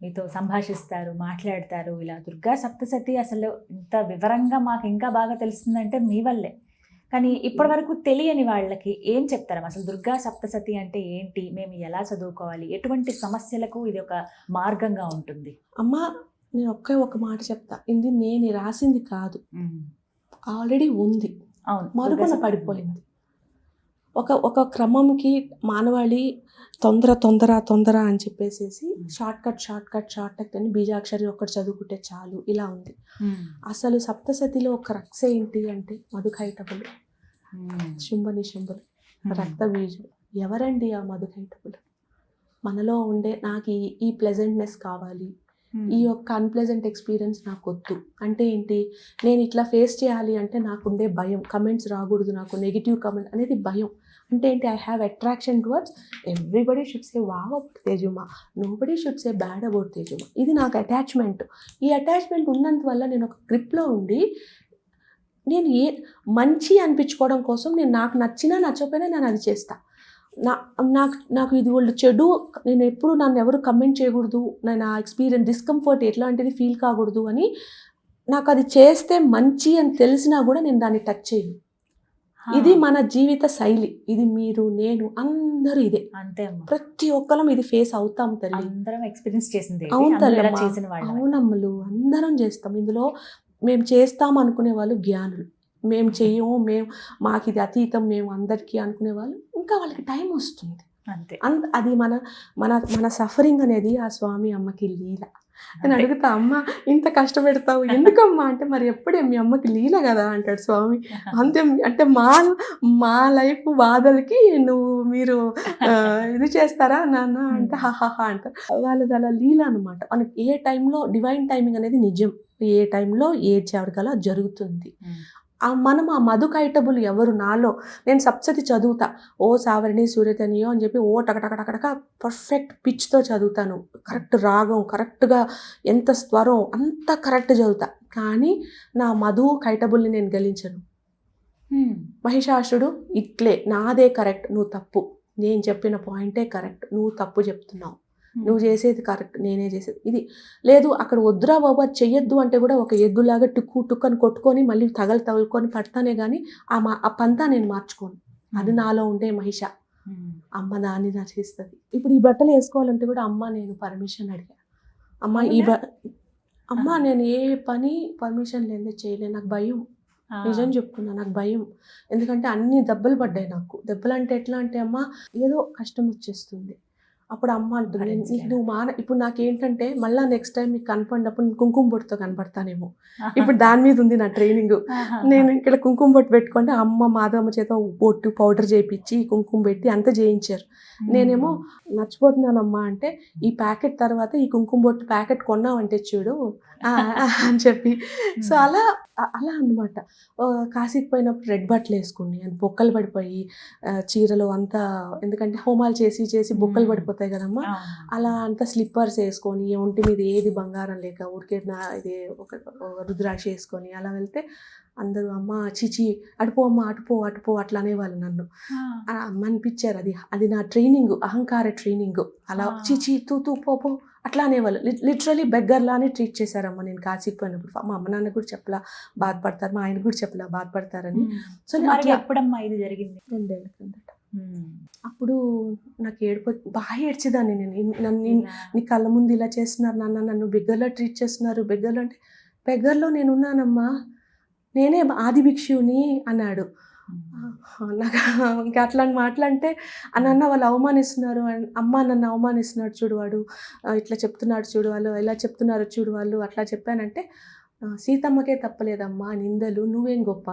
మీతో సంభాషిస్తారు, మాట్లాడతారు. ఇలా దుర్గా సప్తశతి అసలు ఇంత వివరంగా మాకు ఇంకా బాగా తెలుస్తుందంటే మీ వల్లే. కానీ ఇప్పటి వరకు తెలియని వాళ్ళకి ఏం చెప్తారు అసలు దుర్గా సప్తశతి అంటే ఏంటి, మేము ఎలా చదువుకోవాలి, ఎటువంటి సమస్యలకు ఇది ఒక మార్గంగా ఉంటుంది? అమ్మ నేను ఒక మాట చెప్తా, ఇది నేను రాసింది కాదు, ఆల్రెడీ ఉంది, మరుగున పడిపోయింది. ఒక క్రమంకి మానవాళి తొందర అని చెప్పేసి షార్ట్ కట్ అని బీజాక్షరి ఒక్కటి చదువుకుంటే చాలు ఇలా ఉంది. అసలు సప్తశతిలో ఒక రక్ష ఏంటి అంటే మధుకైటబులు, శుంభనిశుంభులు, రక్త బీజులు. ఎవరండి ఆ మధుకైటబులు? మనలో ఉండే నాకు ఈ ప్లెజెంట్నెస్ కావాలి, ఈ యొక్క అన్ప్లెజెంట్ ఎక్స్పీరియన్స్ నాకు వద్దు అంటే ఏంటి, నేను ఇట్లా ఫేస్ చేయాలి అంటే నాకుండే భయం, కమెంట్స్ రాకూడదు, నాకు నెగిటివ్ కమెంట్ అనేది భయం. అంటే ఏంటి, I have attraction towards everybody should say wow about Tejuma, nobody should say bad about Tejuma. ఇది నాకు అటాచ్మెంట్. ఈ అటాచ్మెంట్ ఉన్నందువల్ల నేను ఒక గ్రిప్లో ఉండి నేను మంచి అనిపించుకోవడం కోసం నేను నాకు నచ్చినా నచ్చకపోయినా నేను అది చేస్తాను. నాకు ఇది వాళ్ళు చెడు, నేను ఎప్పుడు నన్ను ఎవరు కమెంట్ చేయకూడదు, నేను ఆ ఎక్స్పీరియన్స్ డిస్కంఫర్ట్ ఎట్లాంటిది ఫీల్ కాకూడదు అని, నాకు అది చేస్తే మంచి అని తెలిసినా కూడా నేను దాన్ని టచ్ చేయను. ఇది మన జీవిత శైలి, ఇది మీరు నేను అందరూ ఇదే, అంతే ప్రతి ఒక్కరం ఇది ఫేస్ అవుతాం తల్లి, అందరం ఎక్స్పీరియన్స్ చేసింది. అవునమ్మలు అందరం చేస్తాం. ఇందులో మేము చేస్తాం అనుకునే వాళ్ళు జ్ఞానులు, మేము చెయ్యము, మాకు ఇది అతీతం, మేము అందరికీ అనుకునే వాళ్ళు ఇంకా వాళ్ళకి టైం వస్తుంది అంతే. అది మన సఫరింగ్ అనేది ఆ స్వామి అమ్మకి లీల. నేను అడుగుతా, అమ్మ ఇంత కష్టపెడతావు ఎందుకమ్మా అంటే, మరి ఎప్పుడే మీ అమ్మకి లీల కదా అంటాడు స్వామి. అంతే, అంటే మా లైఫ్ బాధలకి మీరు ఇది చేస్తారా నాన్న అంటే హాహా అంటారు. వాళ్ళది అలా లీల అనమాట. మనకి ఏ టైంలో డివైన్ టైమింగ్ అనేది నిజం, ఏ టైంలో ఏ చేవరికలా జరుగుతుంది. మనం ఆ మధుకైటబులు ఎవరు, నాలో నేను సప్తశతి చదువుతా, ఓ సావరిణి సూర్యతనియో అని చెప్పి ఓ టకటకటకటక పర్ఫెక్ట్ పిచ్తో చదువుతాను, కరెక్ట్ రాగం, కరెక్ట్గా ఎంత స్వరం అంత కరెక్ట్ చదువుతా. కానీ నా మధుకైటబుల్ని నేను గెలించను. మహిషాసురుడు ఇట్లే, నాదే కరెక్ట్, నువ్వు తప్పు, నేను చెప్పిన పాయింటే కరెక్ట్, నువ్వు తప్పు చెప్తున్నావు, నువ్వు చేసేది కరెక్ట్, నేనే చేసేది ఇది లేదు, అక్కడ వద్దురా బాబు అది చెయ్యొద్దు అంటే కూడా ఒక ఎద్దులాగా టుక్కని కొట్టుకొని మళ్ళీ తగులుకొని పడతానే కానీ ఆ పంతా నేను మార్చుకోను. అది నాలో ఉండే మహిష. అమ్మ దాన్ని నా చేస్తుంది. ఇప్పుడు ఈ బట్టలు వేసుకోవాలంటే కూడా అమ్మ నేను పర్మిషన్ అడిగా, అమ్మ నేను ఏ పని పర్మిషన్ లేదే చేయలేను, నాకు భయం, నిజం చెప్తున్నా నాకు భయం. ఎందుకంటే అన్ని దెబ్బలు పడ్డాయి నాకు. దెబ్బలు అంటే ఎట్లా అంటే అమ్మ ఏదో కష్టం వచ్చేస్తుంది, అప్పుడు అమ్మ అంటుంది నువ్వు ఇప్పుడు నాకేంటంటే మళ్ళీ నెక్స్ట్ టైం మీకు కనపడినప్పుడు నేను కుంకుమ బొట్టుతో కనపడతానేమో. ఇప్పుడు దాని మీద ఉంది నా ట్రైనింగ్. నేను ఇక్కడ కుంకుమ బొట్టు పెట్టుకుంటే అమ్మ మాధవమ్మ చేత బొట్టు పౌడర్ చేయించి కుంకుమ పెట్టి అంతా చేయించారు. నేనేమో మర్చిపోతున్నానమ్మా అంటే, ఈ ప్యాకెట్ తర్వాత ఈ కుంకుమ బొట్టు ప్యాకెట్ కొన్నావంటే చూడు అని చెప్పి. సో అలా అన్నమాట. కాశీకి పోయినప్పుడు రెడ్ బట్టలు వేసుకుని అది బొక్కలు పడిపోయి చీరలు అంతా, ఎందుకంటే హోమాలు చేసి బొక్కలు పడిపోతాయి. అయిపోతాయి కదమ్మా. అలా అంతా స్లిప్పర్స్ వేసుకొని ఒంటి మీద ఏది బంగారం లేక ఊరికే ఇది ఒక రుద్రాక్ష వేసుకొని అలా వెళ్తే అందరూ అమ్మ చిచి అటుపో అమ్మ అటుపో అట్లా అనేవాళ్ళు నన్ను. అమ్మ అనిపించారు. అది నా ట్రైనింగ్, అహంకార ట్రైనింగ్. అలా చిచి తూ పో అట్లా అనేవాళ్ళు. లిటరలీ బెగ్గర్లానే ట్రీట్ చేశారమ్మ. నేను కాశీకి పోయినప్పుడు మా అమ్మ నాన్న కూడా చెప్పలా బాధపడతారు, మా ఆయన కూడా చెప్పలా బాధపడతారని. సో ఎప్పుడమ్మా ఇది జరిగింది? 2 ఏళ్ల కిందట. అప్పుడు నాకు బాగా ఏడ్చేదాన్ని నేను. నన్ను నీ కళ్ళ ముందు ఇలా చేస్తున్నారు నాన్న, నన్ను బెగ్గర్లా ట్రీట్ చేస్తున్నారు. బెగ్గర్లో అంటే బెగ్గర్లో నేనున్నానమ్మా, నేనే ఆది భిక్షుని అన్నాడు. నాకు ఇంకా అట్లాంటి మాటలంటే నాన్న వాళ్ళు అవమానిస్తున్నారు, అమ్మ నన్ను అవమానిస్తున్నాడు చూడు వాడు, ఇట్లా చెప్తున్నాడు చూడు వాళ్ళు, ఇలా చెప్తున్నారు చూడు వాళ్ళు, అట్లా చెప్పానంటే సీతమ్మకే తప్పలేదమ్మా నిందలు, నువ్వేం గొప్ప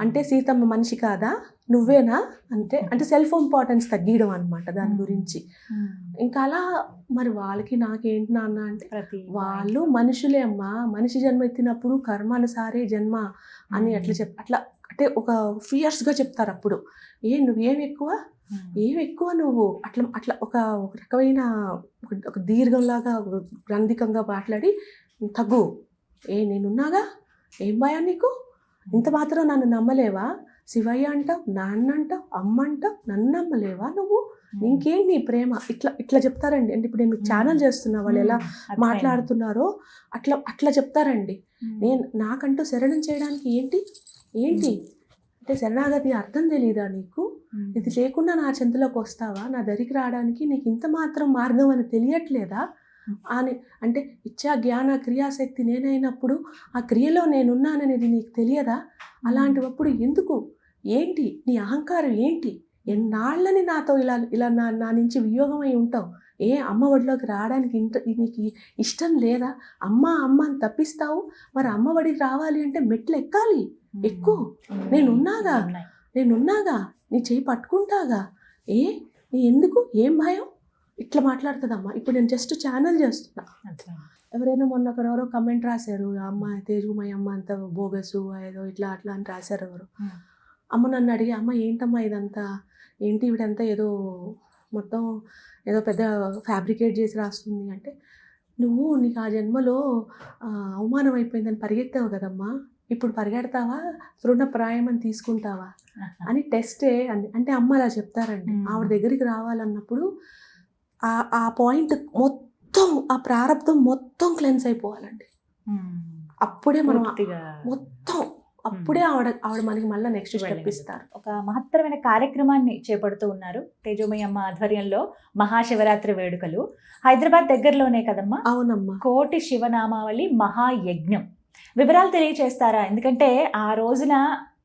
అంటే సీతమ్మ మనిషి కాదా నువ్వేనా అంటే సెల్ఫ్ ఇంపార్టెన్స్ తగ్గియడం అనమాట దాని గురించి. ఇంకా అలా మరి వాళ్ళకి నాకేంటి నాన్న అంటే వాళ్ళు మనుషులే అమ్మా, మనిషి జన్మ ఎత్తినప్పుడు కర్మానుసారే జన్మ అని అట్లా అంటే ఒక ఫియర్స్గా చెప్తారు. అప్పుడు నువ్వేం ఎక్కువ నువ్వు అట్లా ఒక రకమైన ఒక దీర్ఘంలాగా గ్రంథికంగా మాట్లాడి తగ్గు, నేనున్నాగా, ఏం భయం నీకు, ఇంత మాత్రం నన్ను నమ్మలేవా, శివయ్య అంటావు, నాన్న అంటావు, అమ్మ అంటావు, నన్ను నమ్మలేవా నువ్వు, ఇంకేం నీ ప్రేమ, ఇట్లా చెప్తారండి. అంటే ఇప్పుడు నేను మీకు ఛానల్ చేస్తున్నా, వాళ్ళు ఎలా మాట్లాడుతున్నారో అట్లా చెప్తారండి. నాకంటూ శరణం చేయడానికి ఏంటి అంటే శరణాగతి అర్థం తెలీదా నీకు, ఇది లేకుండా నా చెంతలోకి వస్తావా, నా దరికి రావడానికి నీకు ఇంత మాత్రం మార్గం అని తెలియట్లేదా అని అంటే ఇచ్చా జ్ఞాన క్రియాశక్తి నేనైనప్పుడు ఆ క్రియలో నేనున్నాననేది నీకు తెలియదా, అలాంటివప్పుడు ఎందుకు ఏంటి నీ అహంకారం ఏంటి, ఎన్నాళ్ళని నాతో ఇలా నా నుంచి వియోగమై ఉంటావు, అమ్మ ఒడిలోకి రావడానికి నీకు ఇష్టం లేదా, అమ్మ అని తప్పిస్తావు, మరి అమ్మ ఒడికి రావాలి అంటే మెట్లు ఎక్కాలి, ఎక్కువ, నేనున్నాగా నీ చెయ్యి పట్టుకుంటాగా, నీ ఎందుకు ఏం భయం, ఇట్లా మాట్లాడుతుందమ్మా. ఇప్పుడు నేను జస్ట్ ఛానల్ చేస్తున్నా. ఎవరైనా మొన్న ఎవరో కమెంట్ రాశారు, అమ్మ తేజుమయ్య అమ్మ అంత బోగసు ఏదో ఇట్లా అట్లా అని రాశారు ఎవరు. అమ్మ నన్ను అడిగి, అమ్మ ఏంటమ్మా ఇదంతా, ఏంటి ఇవిడంతా ఏదో మొత్తం ఏదో పెద్ద ఫ్యాబ్రికేట్ చేసి రాస్తుంది అంటే, నీకు ఆ జన్మలో అవమానం అయిపోయిందని పరిగెత్తావు కదమ్మా, ఇప్పుడు పరిగెడతావా, తృణప్రాయం అని తీసుకుంటావా అని టెస్టే అంటే అమ్మ అలా చెప్తారండి. ఆవిడ దగ్గరికి రావాలన్నప్పుడు ఆ పాయింట్ మొత్తం, ఆ ప్రారంభం మొత్తం క్లెన్స్ అయిపోవాలండి. అప్పుడే మనం అప్పుడే ఆవిడ మనకి మళ్ళీ నెక్స్ట్ స్టెప్ ఇస్తారు. ఒక మహత్తరమైన కార్యక్రమాన్ని చేపడుతూ ఉన్నారు తేజోమయ్య అమ్మ ఆధ్వర్యంలో, మహాశివరాత్రి వేడుకలు. హైదరాబాద్ దగ్గరలోనే కదమ్మా? అవునమ్మా. కోటి శివనామావళి మహాయజ్ఞం వివరాలు తెలియచేస్తారా? ఎందుకంటే ఆ రోజున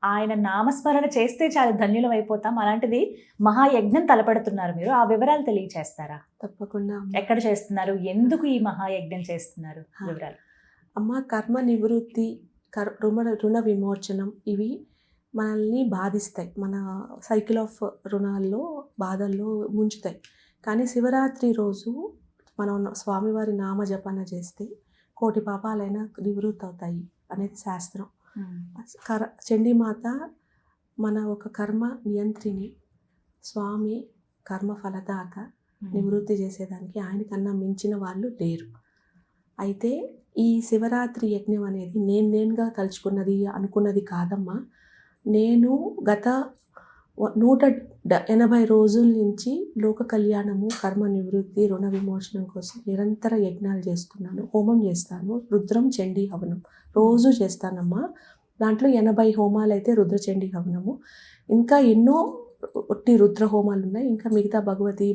ఆయన నామస్మరణ చేస్తే చాలా ధన్యులం అయిపోతాం, అలాంటిది మహాయజ్ఞం తలపెడుతున్నారు మీరు, ఆ వివరాలు తెలియచేస్తారా? తప్పకుండా. ఎక్కడ చేస్తున్నారు, ఎందుకు ఈ మహాయజ్ఞం చేస్తున్నారు, వివరాలు? అమ్మ కర్మ నివృత్తి, రుణ విమోచనం ఇవి మనల్ని బాధిస్తాయి, మన సైకిల్ ఆఫ్ రుణాల్లో బాధల్లో ముంచుతాయి. కానీ శివరాత్రి రోజు మనం స్వామివారి నామ జపన చేస్తే కోటి పాపాలైనా నివృత్తి అవుతాయి అనేది శాస్త్రం. చండీమాత మన ఒక కర్మ నియంత్రిని, స్వామి కర్మ ఫలదాత, నివృత్తి చేసేదానికి ఆయనకన్నా మించిన వాళ్ళు లేరు. అయితే ఈ శివరాత్రి యజ్ఞం అనేది నేనుగా తలుచుకున్నది అనుకున్నది కాదమ్మా. నేను గత 180 రోజుల నుంచి లోక కళ్యాణము, కర్మ నివృత్తి, రుణ విమోచనం కోసం నిరంతర యజ్ఞాలు చేస్తున్నాను. హోమం చేస్తాను, రుద్రం చండీ హవనం రోజు చేస్తానమ్మా. దాంట్లో 80 హోమాలు అయితే రుద్రచండీ హవనము, ఇంకా ఎన్నో ఒట్టి రుద్ర హోమాలు ఉన్నాయి. ఇంకా మిగతా భగవతి,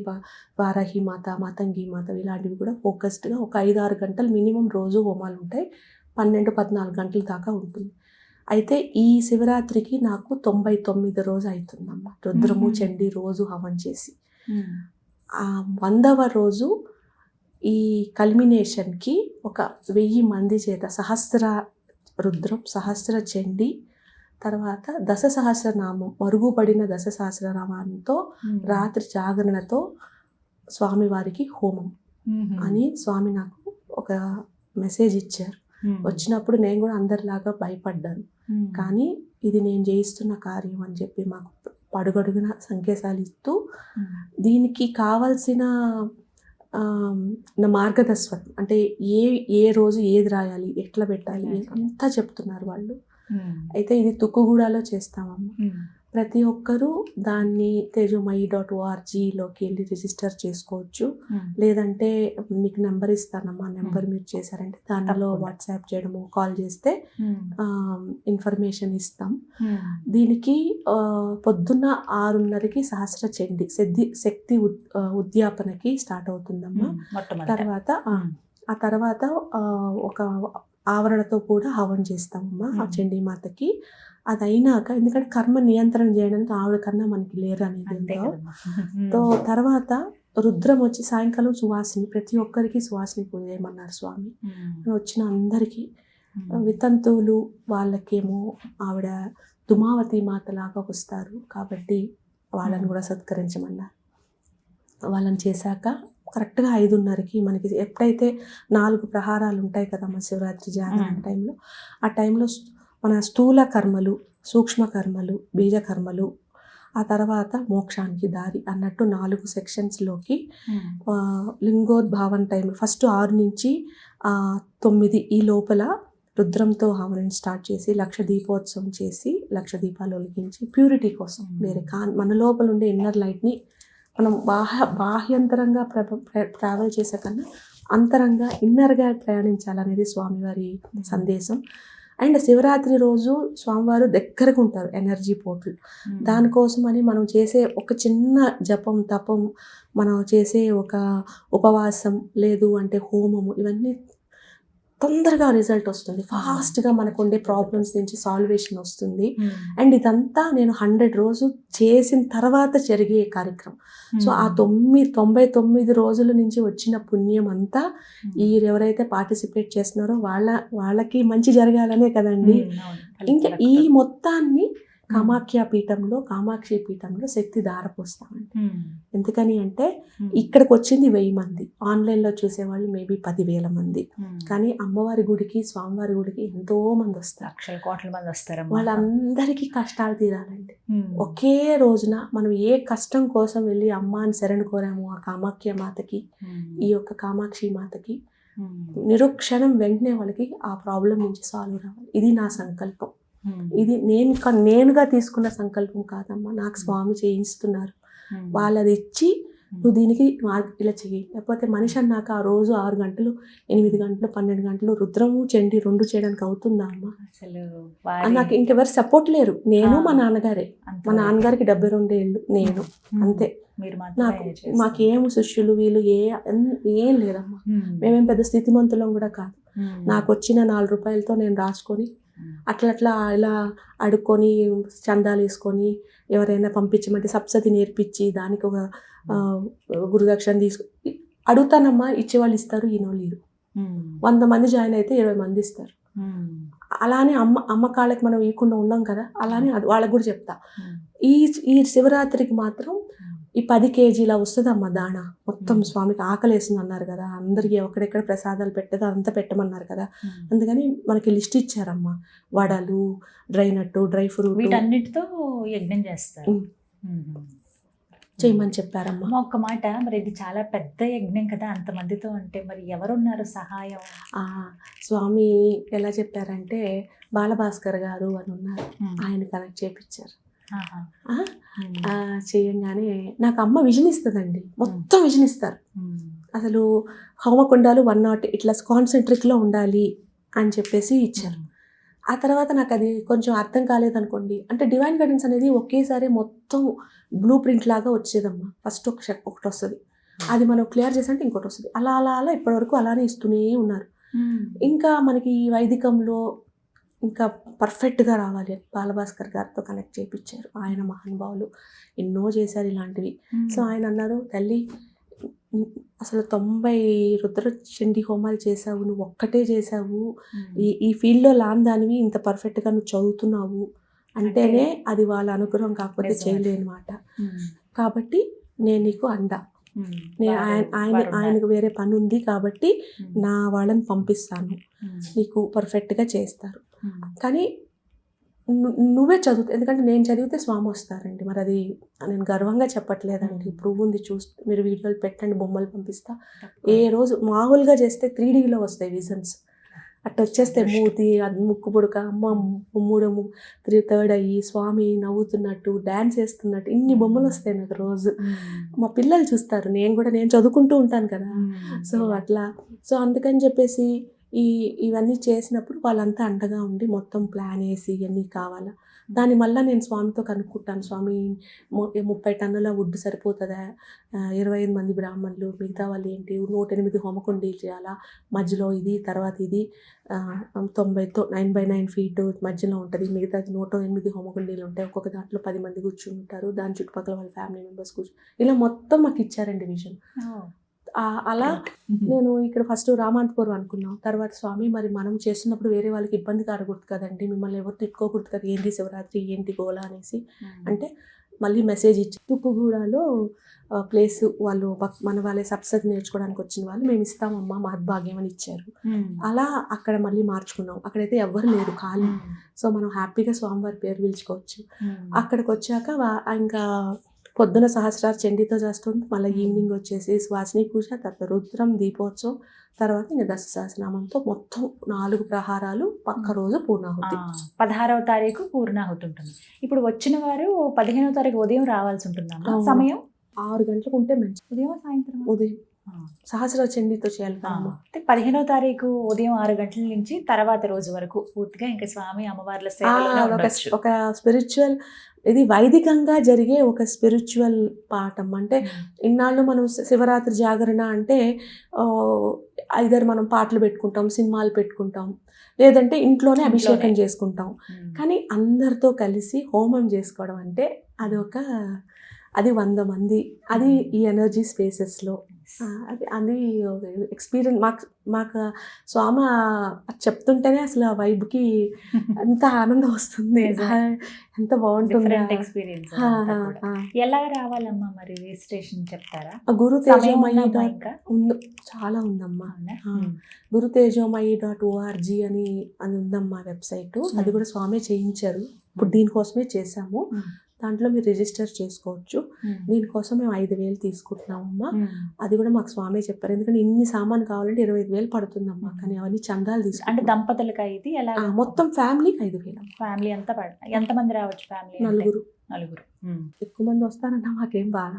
వారాహి మాత, మాతంగి మాత ఇలాంటివి కూడా ఫోకస్డ్గా ఒక 5-6 గంటలు మినిమం రోజు హోమాలు ఉంటాయి. 12-14 గంటల దాకా ఉంటుంది. అయితే ఈ శివరాత్రికి నాకు 99 రోజు అవుతుందమ్మ రుద్రము చండీ రోజు హవనం చేసి. ఆ 100వ రోజు ఈ కల్మినేషన్కి ఒక 1000 మంది చేత సహస్ర రుద్రం, సహస్ర చండీ, తర్వాత 10 సహస్రనామం, మరుగుపడిన 10 సహస్రనామంతో రాత్రి జాగరణతో స్వామివారికి హోమం అని స్వామి నాకు ఒక మెసేజ్ ఇచ్చారు. వచ్చినప్పుడు నేను కూడా అందరిలాగా భయపడ్డాను. కానీ ఇది నేను చేయిస్తున్న కార్యం అని చెప్పి మాకు అడుగడుగున సంకేతాలు ఇస్తూ దీనికి కావాల్సిన నా మార్గదర్శకత్వం అంటే ఏ రోజు ఏది రాయాలి, ఎట్లా పెట్టాలి అంతా చెప్తున్నారు వాళ్ళు. అయితే ఇది తుక్కుగూడలో చేస్తామమ్మ. ప్రతి ఒక్కరూ దాన్ని tejomai.org.లోకి వెళ్ళి రిజిస్టర్ చేసుకోవచ్చు. లేదంటే మీకు నెంబర్ ఇస్తానమ్మా, నెంబర్ మీరు చేశారంటే దానిలో వాట్సాప్ చేయడము, కాల్ చేస్తే ఇన్ఫర్మేషన్ ఇస్తాం. దీనికి పొద్దున్న 6:30కి సహస్ర చండి శక్తి ఉద్యాపనకి స్టార్ట్ అవుతుందమ్మా. ఆ తర్వాత ఒక ఆవరణతో కూడా హవనం చేస్తామమ్మా ఆ చండీమాతకి. అది అయినాక, ఎందుకంటే కర్మ నియంత్రణ చేయడానికి ఆవిడ కన్నా మనకి లేరు అనేది. తో తర్వాత రుద్రం వచ్చి సాయంకాలం సువాసిని, ప్రతి ఒక్కరికి సువాసిని పూజ చేయమన్నారు స్వామి. వచ్చిన అందరికీ వితంతువులు వాళ్ళకేమో ఆవిడ దుమావతి మాతలాగా వస్తారు కాబట్టి వాళ్ళని కూడా సత్కరించమన్నారు. వాళ్ళని చేశాక కరెక్ట్గా 5:30కి మనకి ఎప్పుడైతే 4 ప్రహారాలు ఉంటాయి కదమ్మా శివరాత్రి జాగరణ టైంలో, ఆ టైంలో మన స్థూల కర్మలు, సూక్ష్మ కర్మలు, బీజ కర్మలు, ఆ తర్వాత మోక్షానికి దారి అన్నట్టు 4 సెక్షన్స్లోకి లింగోద్భావన టైం ఫస్ట్ 6 నుంచి 9 ఈ లోపల రుద్రంతో హవనం స్టార్ట్ చేసి 1,00,000 దీపోత్సవం చేసి 1,00,000 దీపాలు వెలిగించి ప్యూరిటీ కోసం వేరే మన లోపల ఉండే ఇన్నర్ లైట్ని మనం బాహ్యంతరంగా ట్రావెల్ చేసే కన్నా అంతరంగా ఇన్నర్గా ప్రయాణించాలనేది స్వామివారి సందేశం. అండ్ శివరాత్రి రోజు స్వామివారు దగ్గరకు ఉంటారు ఎనర్జీ పోర్టల్. దానికోసమని మనం చేసే ఒక చిన్న జపం, తపం, మనం చేసే ఒక ఉపవాసం, లేదు అంటే హోమము, ఇవన్నీ తొందరగా రిజల్ట్ వస్తుంది. ఫాస్ట్గా మనకు ఉండే ప్రాబ్లమ్స్ నుంచి సాల్వేషన్ వస్తుంది. అండ్ ఇదంతా నేను 100 రోజు చేసిన తర్వాత జరిగే కార్యక్రమం. సో ఆ 99 రోజుల నుంచి వచ్చిన పుణ్యం అంతా ఎవరైతే పార్టిసిపేట్ చేస్తున్నారో వాళ్ళకి మంచి జరగాలనే కదండి. ఇంకా ఈ మొత్తాన్ని కామాక్షి పీఠంలో శక్తి ధారపోస్తామండి. ఎందుకని అంటే ఇక్కడికి వచ్చింది 1000 మంది, ఆన్లైన్లో చూసేవాళ్ళు మేబీ 10,000 మంది, కానీ అమ్మవారి గుడికి, స్వామివారి గుడికి ఎంతో మంది వస్తారు, లక్షల కోట్ల మంది వస్తారు. వాళ్ళందరికీ కష్టాలు తీరాలండి. ఒకే రోజున మనం ఏ కష్టం కోసం వెళ్ళి అమ్మాని శరణు కోరాము ఆ కామాఖ్య మాతకి, ఈ యొక్క కామాక్షి మాతకి, నిరుక్షణం వెంటనే వాళ్ళకి ఆ ప్రాబ్లం నుంచి సాల్వ్ రావాలి. ఇది నా సంకల్పం. ఇది నేనుగా తీసుకున్న సంకల్పం కాదమ్మా, నాకు స్వామి చేయిస్తున్నారు. వాళ్ళది ఇచ్చి నువ్వు దీనికి ఇలా చెయ్యి, లేకపోతే మనిషి అన్నాక ఆ రోజు 6 గంటలు, 8 గంటలు, 12 గంటలు రుద్రము చండి 2 చేయడానికి అవుతుందా అమ్మా? నాకు ఇంకెవరు సపోర్ట్ లేరు. నేను మా నాన్నగారే. మా నాన్నగారికి 72 ఏళ్ళు, నేను అంతే. మాకేం శిష్యులు వీళ్ళు ఏం లేదమ్మా. మేమేం పెద్ద స్థితిమంతులం కూడా కాదు. నాకు వచ్చిన 4 రూపాయలతో నేను రాసుకొని అట్లా ఇలా అడుక్కొని చందాలు వేసుకొని ఎవరైనా పంపించమంటే సబ్సిడీ నేర్పించి దానికి ఒక గురుదక్షిణ అడుగుతానమ్మా. ఇచ్చేవాళ్ళు ఇస్తారు, ఈనోళ్ళు 100 మంది జాయిన్ అయితే 20 మంది ఇస్తారు. అలానే అమ్మ కాళ్ళకి మనం ఇవ్వకుండా ఉన్నాం కదా, అలానే వాళ్ళకి కూడా చెప్తా. ఈ శివరాత్రికి మాత్రం ఈ 10 కేజీల వస్తుందమ్మా దాణ మొత్తం. స్వామికి ఆకలేస్తుంది అన్నారు కదా, అందరికీ ఎక్కడెక్కడ ప్రసాదాలు పెట్టేదో అంతా పెట్టమన్నారు కదా, అందుకని మనకి లిస్ట్ ఇచ్చారమ్మా. వడలు, డ్రై నట్టు, డ్రై ఫ్రూట్, వీటన్నిటితో యజ్ఞం చేస్తారు, చేయమని చెప్పారమ్మా. ఒక్క మాట, మరి ఇది చాలా పెద్ద యజ్ఞం కదా అంతమందితో, అంటే మరి ఎవరున్నారు సహాయం? స్వామి ఎలా చెప్పారంటే బాలభాస్కర్ గారు అని ఉన్నారు, ఆయన కనెక్ట్ చేయించారు. చేయంగానే నాకు అమ్మ విజన్ ఇస్తుందండి, మొత్తం విజన్ ఇస్తారు. అసలు హోమకుండాలు 108 ఇట్లా కాన్సెంట్రిక్లో ఉండాలి అని చెప్పేసి ఇచ్చారు. ఆ తర్వాత నాకు అది కొంచెం అర్థం కాలేదనుకోండి, అంటే డివైన్ గైడెన్స్ అనేది ఒకేసారి మొత్తం బ్లూ ప్రింట్ లాగా వచ్చేదమ్మా. ఫస్ట్ ఒకటి వస్తుంది, అది మనం క్లియర్ చేసాలంటే ఇంకోటి వస్తుంది, అలా అలా అలా ఇప్పటివరకు అలానే ఇస్తూనే ఉన్నారు. ఇంకా మనకి వైదికంలో ఇంకా పర్ఫెక్ట్గా రావాలి, బాలభాస్కర్ గారితో కనెక్ట్ చేయించారు. ఆయన మహానుభావులు ఎన్నో చేశారు ఇలాంటివి. సో ఆయన అన్నారు, తల్లి అసలు 90 రుద్ర చండీ హోమాలు చేసావు, నువ్వు ఒక్కటే చేసావు, ఈ ఫీల్డ్లో లాన్ దానివి, ఇంత పర్ఫెక్ట్గా నువ్వు చదువుతున్నావు అంటేనే అది వాళ్ళ అనుగ్రహం, కాకపోతే చేయలేనమాట. కాబట్టి నేను నీకు అండ, నేను ఆయనకు వేరే పని ఉంది కాబట్టి నా వాళ్ళని పంపిస్తాను, నీకు పర్ఫెక్ట్గా చేస్తారు. కానీ నువ్వే చదువు, ఎందుకంటే నేను చదివితే స్వామి వస్తారండి. మరి అది నేను గర్వంగా చెప్పట్లేదండి. ప్రూవ్ ఉంది, మీరు వీడియోలు పెట్టండి, బొమ్మలు పంపిస్తా. ఏ రోజు మామూలుగా చేస్తే 3Dలో వస్తాయి విజన్స్, అట్లా వచ్చేస్తే మూతి, అది ముక్కు పుడక, అమ్మ మూడము 3/3 అయ్యి స్వామి నవ్వుతున్నట్టు, డ్యాన్స్ వేస్తున్నట్టు, ఇన్ని బొమ్మలు వస్తాయి నాకు రోజు. మా పిల్లలు చూస్తారు, నేను చదువుకుంటూ ఉంటాను కదా, సో అట్లా. సో అందుకని చెప్పేసి ఇవన్నీ చేసినప్పుడు వాళ్ళంతా అండగా ఉండి మొత్తం ప్లాన్ వేసి ఇవన్నీ కావాలా. దాని మళ్ళీ నేను స్వామితో కనుక్కుంటాను, స్వామి 30 టన్నుల వుడ్ సరిపోతుందా, 25 మంది బ్రాహ్మణులు, మిగతా వాళ్ళు ఏంటి, 108 హోమకుండీలు చేయాలా, మధ్యలో ఇది, తర్వాత ఇది 9/9 ఫీట్ మధ్యలో ఉంటుంది, మిగతా 108 హోమకుండీలు ఉంటాయి, ఒక్కొక్క దాంట్లో 10 మంది కూర్చుంటారు, దాని చుట్టుపక్కల వాళ్ళ ఫ్యామిలీ మెంబర్స్ ఇలా మొత్తం మాకు ఇచ్చారండి విజన్. అలా నేను ఇక్కడ ఫస్ట్ రామాంతపురం అనుకున్నాం, తర్వాత స్వామి మరి మనం చేస్తున్నప్పుడు వేరే వాళ్ళకి ఇబ్బంది కారకూడదు కదండి, మిమ్మల్ని ఎవరు తిట్టుకోకూడదు కదా, ఏంటి శివరాత్రి ఏంటి గోలా అనేసి. అంటే మళ్ళీ మెసేజ్ ఇచ్చి తుక్కుగూడలో ప్లేస్ వాళ్ళు మన వాళ్ళే సబ్సిడీ నేర్చుకోవడానికి వచ్చిన వాళ్ళు మేము ఇస్తామమ్మా మహద్భాగ్యం అని ఇచ్చారు. అలా అక్కడ మళ్ళీ మార్చుకున్నాం, అక్కడైతే ఎవ్వరు లేరు ఖాళీ, సో మనం హ్యాపీగా స్వామివారి పేరు పిలుచుకోవచ్చు. అక్కడికి వచ్చాక ఇంకా పొద్దున సహస్రార్ చండీతో చేస్తుంది, మళ్ళీ ఈవినింగ్ వచ్చేసి సువాసిని పూజ, తర్వాత రుద్రం దీపోత్సవం, తర్వాత ఇంకా దశ సహస్రనామంతో మొత్తం 4 ప్రహారాలు పక్క రోజు పూర్ణాహుతి. 16వ తారీఖు పూర్ణాహుతి ఉంటుంది. ఇప్పుడు వచ్చిన వారు 15వ తారీఖు ఉదయం రావాల్సి ఉంటుందా? సమయం 6 గంటలకు ఉంటే మంచి, ఉదయం సాయంత్రం ఉదయం సహస్ర చండీతో చేయాలి. అంటే 15వ తారీఖు ఉదయం 6 గంటల నుంచి తర్వాత రోజు వరకు పూర్తిగా ఇంకా స్వామి అమ్మవార్ల సేవలో ఒక స్పిరిచువల్, ఇది వైదికంగా జరిగే ఒక స్పిరిచువల్ పాఠం. అంటే ఇన్నాళ్ళు మనం శివరాత్రి జాగరణ అంటే ఐదర్ మనం పాటలు పెట్టుకుంటాం, సినిమాలు పెట్టుకుంటాం, లేదంటే ఇంట్లోనే అభిషేకం చేసుకుంటాం. కానీ అందరితో కలిసి హోమం చేసుకోవడం అంటే అది 100 మంది, అది ఈ ఎనర్జీ స్పేసెస్లో అది ఎక్స్పీరియన్స్. మాకు స్వామి చెప్తుంటేనే అసలు ఆ వైబ్కి ఎంత ఆనందం వస్తుంది, ఎంత బాగుంటుంది ఎక్స్పీరియన్స్. ఎలా రావాలమ్మా మరి రిజిస్ట్రేషన్ చెప్తారా? గురు తేజోమయి చాలా ఉందమ్మా, gurutejomayi.org అని ఉందమ్మా వెబ్సైట్, అది కూడా స్వామి చేయించారు, ఇప్పుడు దీనికోసమే చేశాము. దాంట్లో మీరు రిజిస్టర్ చేసుకోవచ్చు. దీనికోసం మేము 5,000 తీసుకుంటున్నామమ్మా, అది కూడా మాకు స్వామి చెప్పారు, ఎందుకంటే ఇన్ని సామాన్ కావాలంటే 25,000 పడుతుందమ్మా, కానీ అవన్నీ చందాలు తీసుకుంటాం. అంటే దంపతులకి ఇది ఎలా? మొత్తం ఫ్యామిలీకి 5,000. ఫ్యామిలీ అంతా ఎంతమంది రావచ్చు? ఫ్యామిలీ 4. ఎక్కువ మంది వస్తారన్నా మాకేం బాగా.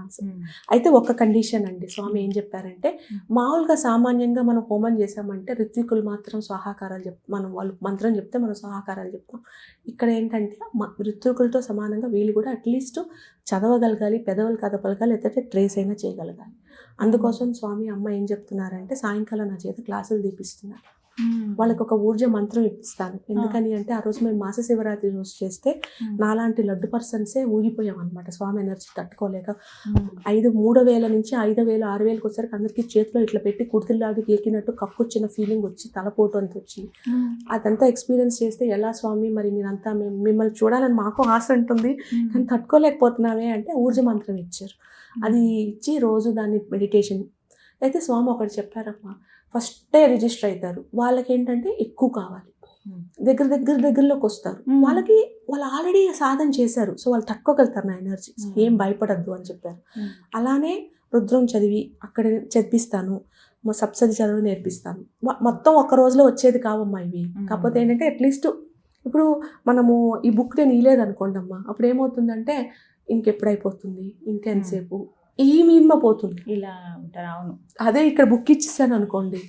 అయితే ఒక కండిషన్ అండి, స్వామి ఏం చెప్పారంటే, మామూలుగా సామాన్యంగా మనం హోమం చేసామంటే ఋత్వికులు మాత్రం స్వాహాకారాలు మనం వాళ్ళు మంత్రం చెప్తే మనం స్వాహాకారాలు చెప్తాం. ఇక్కడ ఏంటంటే ఋత్వికులతో సమానంగా వీళ్ళు కూడా అట్లీస్ట్ చదవగలగాలి, పెదవులు కదపలగాలి, లేకపోతే ట్రేస్ అయినా చేయగలగాలి. అందుకోసం స్వామి అమ్మ ఏం చెప్తున్నారంటే, సాయంకాలం నా చేత క్లాసులు తీపిస్తున్నారు, వాళ్ళకి ఒక ఊర్జ మంత్రం ఇస్తాను. ఎందుకని అంటే ఆ రోజు మేము మాస శివరాత్రి రోజు చేస్తే నాలాంటి లడ్డు పర్సన్సే ఊగిపోయాం అనమాట, స్వామి ఎనర్జీ తట్టుకోలేక. 3,000 నుంచి 5,000 6,000కి వచ్చేసరికి అందరికీ చేతిలో ఇట్లా పెట్టి కుర్తిల్లాగి ఎక్కినట్టు కక్కుచ్చిన ఫీలింగ్ వచ్చి తలపోటు అంత వచ్చింది. అదంతా ఎక్స్పీరియన్స్ చేస్తే ఎలా స్వామి మరి మీరంతా మిమ్మల్ని చూడాలని మాకు ఆశ ఉంటుంది, కానీ తట్టుకోలేకపోతున్నామే అంటే ఊర్జ మంత్రం ఇచ్చారు. అది ఇచ్చి రోజు దాన్ని మెడిటేషన్ అయితే స్వామి ఒకటి చెప్పారమ్మా, ఫస్టే రిజిస్టర్ అవుతారు, వాళ్ళకి ఏంటంటే ఎక్కువ కావాలి, దగ్గరలోకి వస్తారు, వాళ్ళు ఆల్రెడీ సాధన చేశారు, సో వాళ్ళు తట్టుకోగలుగుతారు నా ఎనర్జీ, ఏం భయపడద్దు అని చెప్పారు. అలానే రుద్రం చదివి అక్కడ చదివిస్తాను, మా సప్తశతి చదువు నేర్పిస్తాను. మొత్తం ఒక్క రోజులో వచ్చేది కావమ్మా ఇవి. కాకపోతే ఏంటంటే అట్లీస్ట్ ఇప్పుడు మనము ఈ బుక్ నేను ఇయలేదనుకోండి అమ్మా, అప్పుడు ఏమవుతుందంటే ఇంకెప్పుడైపోతుంది, ఇంకెంతసేపు పోతుంది ఇలా ఉంటారు. అవును, అదే ఇక్కడ బుక్ ఇచ్చిస్తాను అనుకోండి,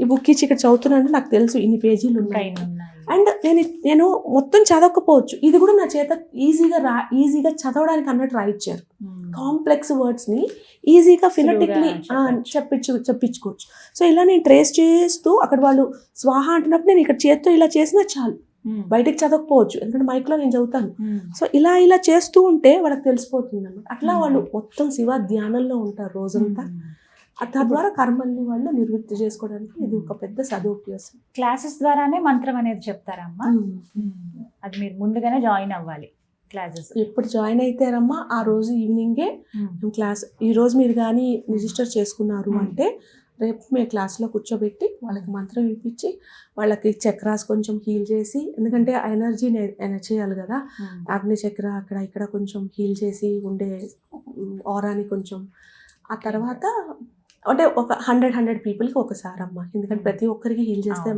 ఈ బుక్ ఇచ్చి ఇక్కడ చదువుతున్నాను, నాకు తెలుసు ఇన్ని పేజీలు ఉన్నాయి, అండ్ నేను మొత్తం చదవకపోవచ్చు, ఇది కూడా నా చేత ఈజీగా చదవడానికి అన్నట్టు రాయిచ్చారు. కాంప్లెక్స్ వర్డ్స్ని ఈజీగా ఫినటిక్లీ చెప్పించుకోవచ్చు. సో ఇలా నేను ట్రేస్ చేస్తూ అక్కడ వాళ్ళు స్వాహ అంటున్నప్పుడు నేను ఇక్కడ చేత్తో ఇలా చేసినా చాలు, బయటకు చదవకపోవచ్చు, ఎందుకంటే మైక్లో నేను చదువుతాను. సో ఇలా చేస్తూ ఉంటే వాళ్ళకి తెలిసిపోతుంది అన్నమాట. అట్లా వాళ్ళు మొత్తం శివ ధ్యానంలో ఉంటారు రోజంతా. తద్వారా కర్మల్ని వాళ్ళు నిర్వృత్తి చేసుకోవడానికి ఇది ఒక పెద్ద సదుపయోగం. క్లాసెస్ ద్వారానే మంత్రం అనేది చెప్తారమ్మా, అది మీరు ముందుగానే జాయిన్ అవ్వాలి. క్లాసెస్ ఎప్పుడు జాయిన్ అయితారమ్మా ఆ రోజు ఈవినింగే క్లాస్. ఈ రోజు మీరు కానీ రిజిస్టర్ చేసుకున్నారు అంటే రేపు మేము క్లాస్లో కూర్చోబెట్టి వాళ్ళకి మంత్రం ఇప్పించి వాళ్ళకి చక్రాస్ కొంచెం హీల్ చేసి, ఎందుకంటే ఆ ఎనర్జీని చేయాలి కదా, అగ్ని చక్ర అక్కడ ఇక్కడ కొంచెం హీల్ చేసి ఉండే ఆరాని కొంచెం. ఆ తర్వాత అంటే ఒక 100 పీపుల్కి ఒకసారి అమ్మ, ఎందుకంటే ప్రతి ఒక్కరికి హీల్ చేస్తే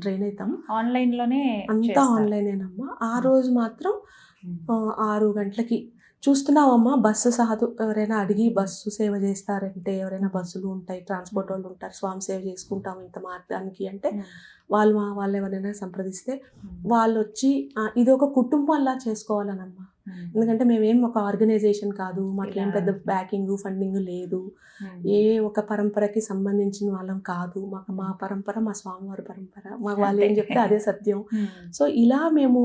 డ్రైన్ అవుతాం. ఆన్లైన్లోనే అంతా ఆన్లైనేనమ్మా. ఆ రోజు మాత్రం 6 గంటలకి చూస్తున్నావమ్మా, బస్సు సాధు ఎవరైనా అడిగి బస్సు సేవ చేస్తారంటే, ఎవరైనా బస్సులు ఉంటాయి, ట్రాన్స్పోర్ట్ వాళ్ళు ఉంటారు, స్వామి సేవ చేసుకుంటాం ఇంత మార్గానికి అంటే వాళ్ళు ఎవరైనా సంప్రదిస్తే వాళ్ళు వచ్చి ఇది ఒక కుటుంబంలా చేసుకోవాలనమ్మా. ఎందుకంటే మేమేం ఒక ఆర్గనైజేషన్ కాదు, మాకేం పెద్ద బ్యాకింగ్ ఫండింగ్ లేదు, ఏ ఒక పరంపరకి సంబంధించిన వాళ్ళం కాదు. మా పరంపర మా స్వామివారి పరంపర, మాకు వాళ్ళు ఏం చెప్తే అదే సత్యం. సో ఇలా మేము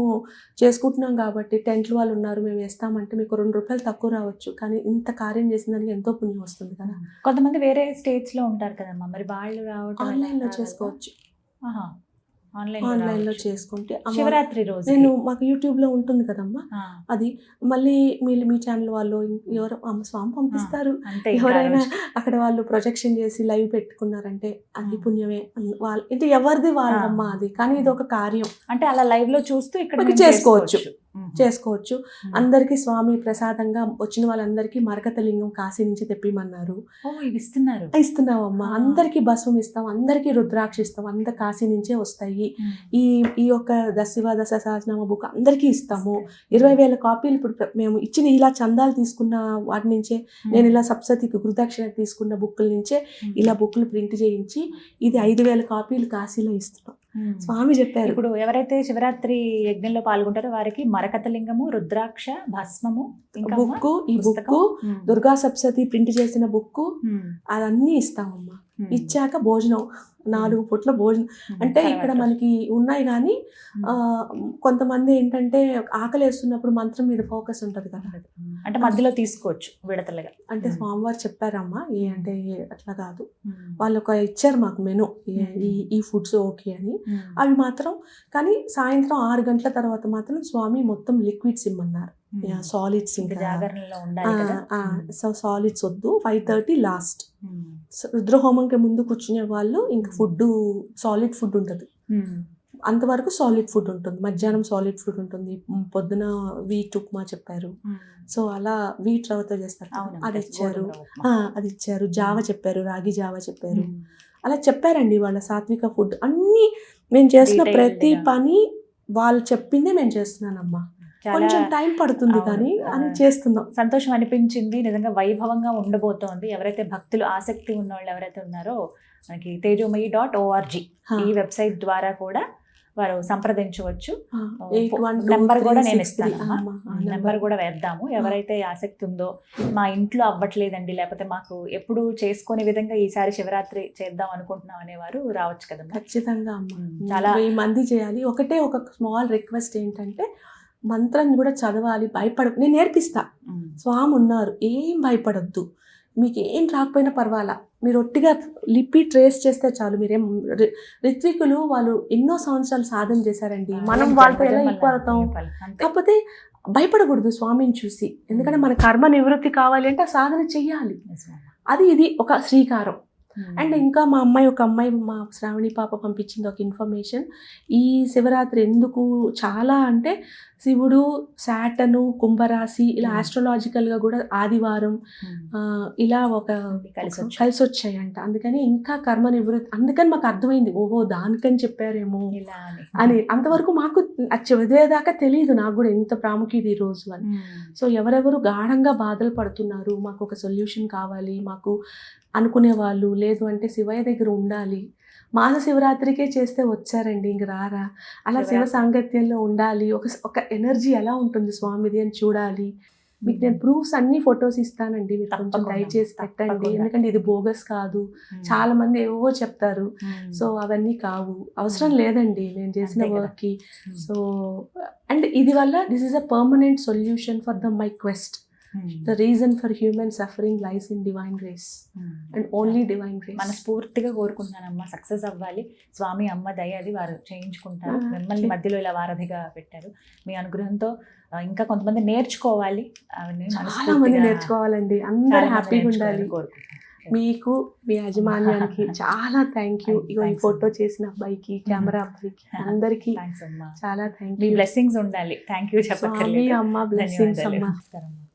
చేసుకుంటున్నాం కాబట్టి టెంట్లు వాళ్ళు ఉన్నారు మేము వేస్తామంటే మీకు ₹2 తక్కువ రావచ్చు, కానీ ఇంత కార్యం చేసిన దానికి ఎంతో పుణ్యం వస్తుంది కదా. కొంతమంది వేరే స్టేట్స్లో ఉంటారు కదమ్మా, మరి వాళ్ళు రావడం ఆన్లైన్లో చేసుకోవచ్చు. ఆన్లైన్లో చేసుకుంటే శివరాత్రి రోజు మాకు యూట్యూబ్లో ఉంటుంది కదమ్మా, అది మళ్ళీ మీ ఛానల్ వాళ్ళు ఎవరు స్వామి పంపిస్తారు. ఎవరైనా అక్కడ వాళ్ళు ప్రొజెక్షన్ చేసి లైవ్ పెట్టుకున్నారంటే అది పుణ్యమే. వాళ్ళు అంటే ఎవరిది వాళ్ళమ్మా అది, కానీ ఇది ఒక కార్యం అంటే అలా లైవ్ లో చూస్తూ ఇక్కడ చేసుకోవచ్చు. అందరికీ స్వామి ప్రసాదంగా వచ్చిన వాళ్ళందరికీ మరకత లింగం కాశీ నుంచి తెప్పిమన్నారు. ఇస్తున్నామమ్మా, అందరికీ భస్మం ఇస్తాం, అందరికీ రుద్రాక్ష ఇస్తాం, అంత కాశీ నుంచే వస్తాయి. ఈ యొక్క దశ సహస్రనామ బుక్ అందరికీ ఇస్తాము. 20,000 కాపీలు ఇప్పుడు మేము ఇచ్చిన ఇలా చందాలు తీసుకున్న వాటి నుంచే, నేను ఇలా సప్తసతికి గురుదక్షిణ తీసుకున్న బుక్కుల నుంచే ఇలా బుక్లు ప్రింట్ చేయించి ఇది 5,000 కాపీలు కాశీలో ఇస్తున్నాం. స్వామి చెప్పారు, ఇప్పుడు ఎవరైతే శివరాత్రి యజ్ఞంలో పాల్గొంటారో వారికి మరకతలింగము, రుద్రాక్ష, భస్మము, బుక్కు, ఈ బుక్కు, దుర్గా సప్తసతి ప్రింట్ చేసిన బుక్కు అదన్నీ ఇస్తామమ్మా. ఇచ్చాక భోజనం 4 పూట్ల భోజనం. అంటే ఇక్కడ మనకి ఉన్నాయి కానీ కొంతమంది ఏంటంటే ఆకలి వేస్తున్నప్పుడు మంత్రం మీద ఫోకస్ ఉంటుంది కదా, అంటే మధ్యలో తీసుకోవచ్చు విడతలుగా. అంటే స్వామివారు చెప్పారమ్మా, అంటే అట్లా కాదు, వాళ్ళు ఒక ఇచ్చారు మాకు మెను, ఈ ఫుడ్స్ ఓకే అని. అవి మాత్రం కానీ సాయంత్రం 6 గంటల తర్వాత మాత్రం స్వామి మొత్తం లిక్విడ్స్ ఇమ్మన్నారు, సాలిడ్స్. ఇంకా జాగరణలో ఉండాలి. సో సాలిడ్స్ వద్దు, 5:30 లాస్ట్. రుద్రహోమంకి ముందు కూర్చునే వాళ్ళు ఇంకా ఫుడ్ సాలిడ్ ఫుడ్ ఉంటుంది, అంతవరకు సాలిడ్ ఫుడ్ ఉంటుంది. మధ్యాహ్నం సాలిడ్ ఫుడ్ ఉంటుంది, పొద్దున వీట్ ఉప్మా చెప్పారు. సో అలా వీట్ రవ్వతో చేస్తారు, అది ఇచ్చారు. జావ చెప్పారు, రాగి జావ చెప్పారు. అలా చెప్పారండి వాళ్ళ సాత్విక ఫుడ్ అన్నీ. మేము చేసిన ప్రతి పని వాళ్ళు చెప్పిందే మేము చేస్తున్నానమ్మా. కొంచెం టైం పడుతుంది కానీ అని చేస్తున్నాం. సంతోషం అనిపించింది, నిజంగా వైభవంగా ఉండబోతోంది. ఎవరైతే భక్తులు ఆసక్తి ఉన్న వాళ్ళు ఎవరైతే ఉన్నారో మనకి tejomai.org ఈ వెబ్సైట్ ద్వారా కూడా వారు సంప్రదించవచ్చు. నెంబర్ కూడా నేను ఇస్తాను, నెంబర్ కూడా వేద్దాము. ఎవరైతే ఆసక్తి ఉందో, మా ఇంట్లో అవ్వట్లేదండి, లేకపోతే మాకు ఎప్పుడు చేసుకునే విధంగా ఈసారి శివరాత్రి చేద్దాం అనుకుంటున్నాం అనేవారు రావచ్చు కదా. ఖచ్చితంగా అమ్మ, చాలా మంది చేయాలి. ఒక స్మాల్ రిక్వెస్ట్ ఏంటంటే మంత్రం కూడా చదవాలి, నేను నేర్పిస్తా. స్వామి ఉన్నారు, ఏం భయపడద్దు, మీకు ఏం రాకపోయినా పర్వాలా, మీరు ఒట్టిగా లిపి ట్రేస్ చేస్తే చాలు. మీరేం రిత్వికులు వాళ్ళు ఎన్నో సంవత్సరాలు సాధన చేశారండి, మనం వాళ్ళతో ఎలా ఈక్వల్ అవుతాం. కాకపోతే భయపడకూడదు స్వామిని చూసి, ఎందుకంటే మన కర్మ నివృత్తి కావాలి అంటే ఆ సాధన చెయ్యాలి. ఇది ఒక శ్రీకారం. అండ్ ఇంకా మా అమ్మాయి మా శ్రావణి పాప పంపించింది ఒక ఇన్ఫర్మేషన్. ఈ శివరాత్రి ఎందుకు చాలా అంటే శివుడు, శాటను, కుంభరాశి ఇలా ఆస్ట్రాలజికల్గా కూడా ఆదివారం ఇలా ఒక కలిసి వచ్చాయంట. అందుకని ఇంకా కర్మ నివృత్తి, అందుకని మాకు అర్థమైంది, ఓహో దానికని చెప్పారేమో అని. అంతవరకు మాకు చదివేదాకా తెలియదు నాకు కూడా ఎంత ప్రాముఖ్యత ఈ రోజు అని. సో ఎవరెవరు గాఢంగా బాధలు పడుతున్నారు, మాకు ఒక సొల్యూషన్ కావాలి, మాకు అనుకునే వాళ్ళు, లేదు అంటే శివయ్య దగ్గర ఉండాలి, మాస శివరాత్రికే చేస్తే వచ్చారండి ఇంక రారా, అలా శివ సాంగత్యంలో ఉండాలి, ఒక ఎనర్జీ ఎలా ఉంటుంది స్వామిది అని చూడాలి. మీకు నేను ప్రూఫ్స్ అన్ని ఫొటోస్ ఇస్తానండి, మీరు కొంచెం దయచేసి పెట్టండి, ఎందుకంటే ఇది బోగస్ కాదు. చాలా మంది ఏవో చెప్తారు, సో అవన్నీ కావు, అవసరం లేదండి నేను చేసిన వర్క్కి. సో అండ్ ఇది వల్ల this is a permanent solution for my quest. The reason for human suffering lies in divine grace and only divine grace. మనస్ఫూర్తిగా కోరుకుంటున్నానమ్మా, సక్సెస్ అవ్వాలి. స్వామి అమ్మ దయ అది వారు చేయించుకుంటారు. మిమ్మల్ని మధ్యలో ఇలా వారధిగా పెట్టారు. మీ అనుగ్రహంతో ఇంకా కొంతమంది నేర్చుకోవాలి, చాలా మంది నేర్చుకోవాలండి, అందరూ హ్యాపీగా ఉండాలి. మీకు మీ యాజమాన్యానికి చాలా థ్యాంక్ యూ. Thank you, ఇగో ఈ thanks ఫోటో అమ్మా. చేసిన అబ్బాయికి, కెమెరా అబ్బాయికి, అందరికి థ్యాంక్స్ అమ్మా. చాలా థ్యాంక్ మీ యూ. బ్లెస్సింగ్స్ ఉండాలి. థ్యాంక్ యూ స్వామి చెప్పక్కర్లేదు. అమ్మ బ్లెస్సింగ్స్ ధన్యవాదాలు. అమ్మ. నమస్కారం అమ్మా.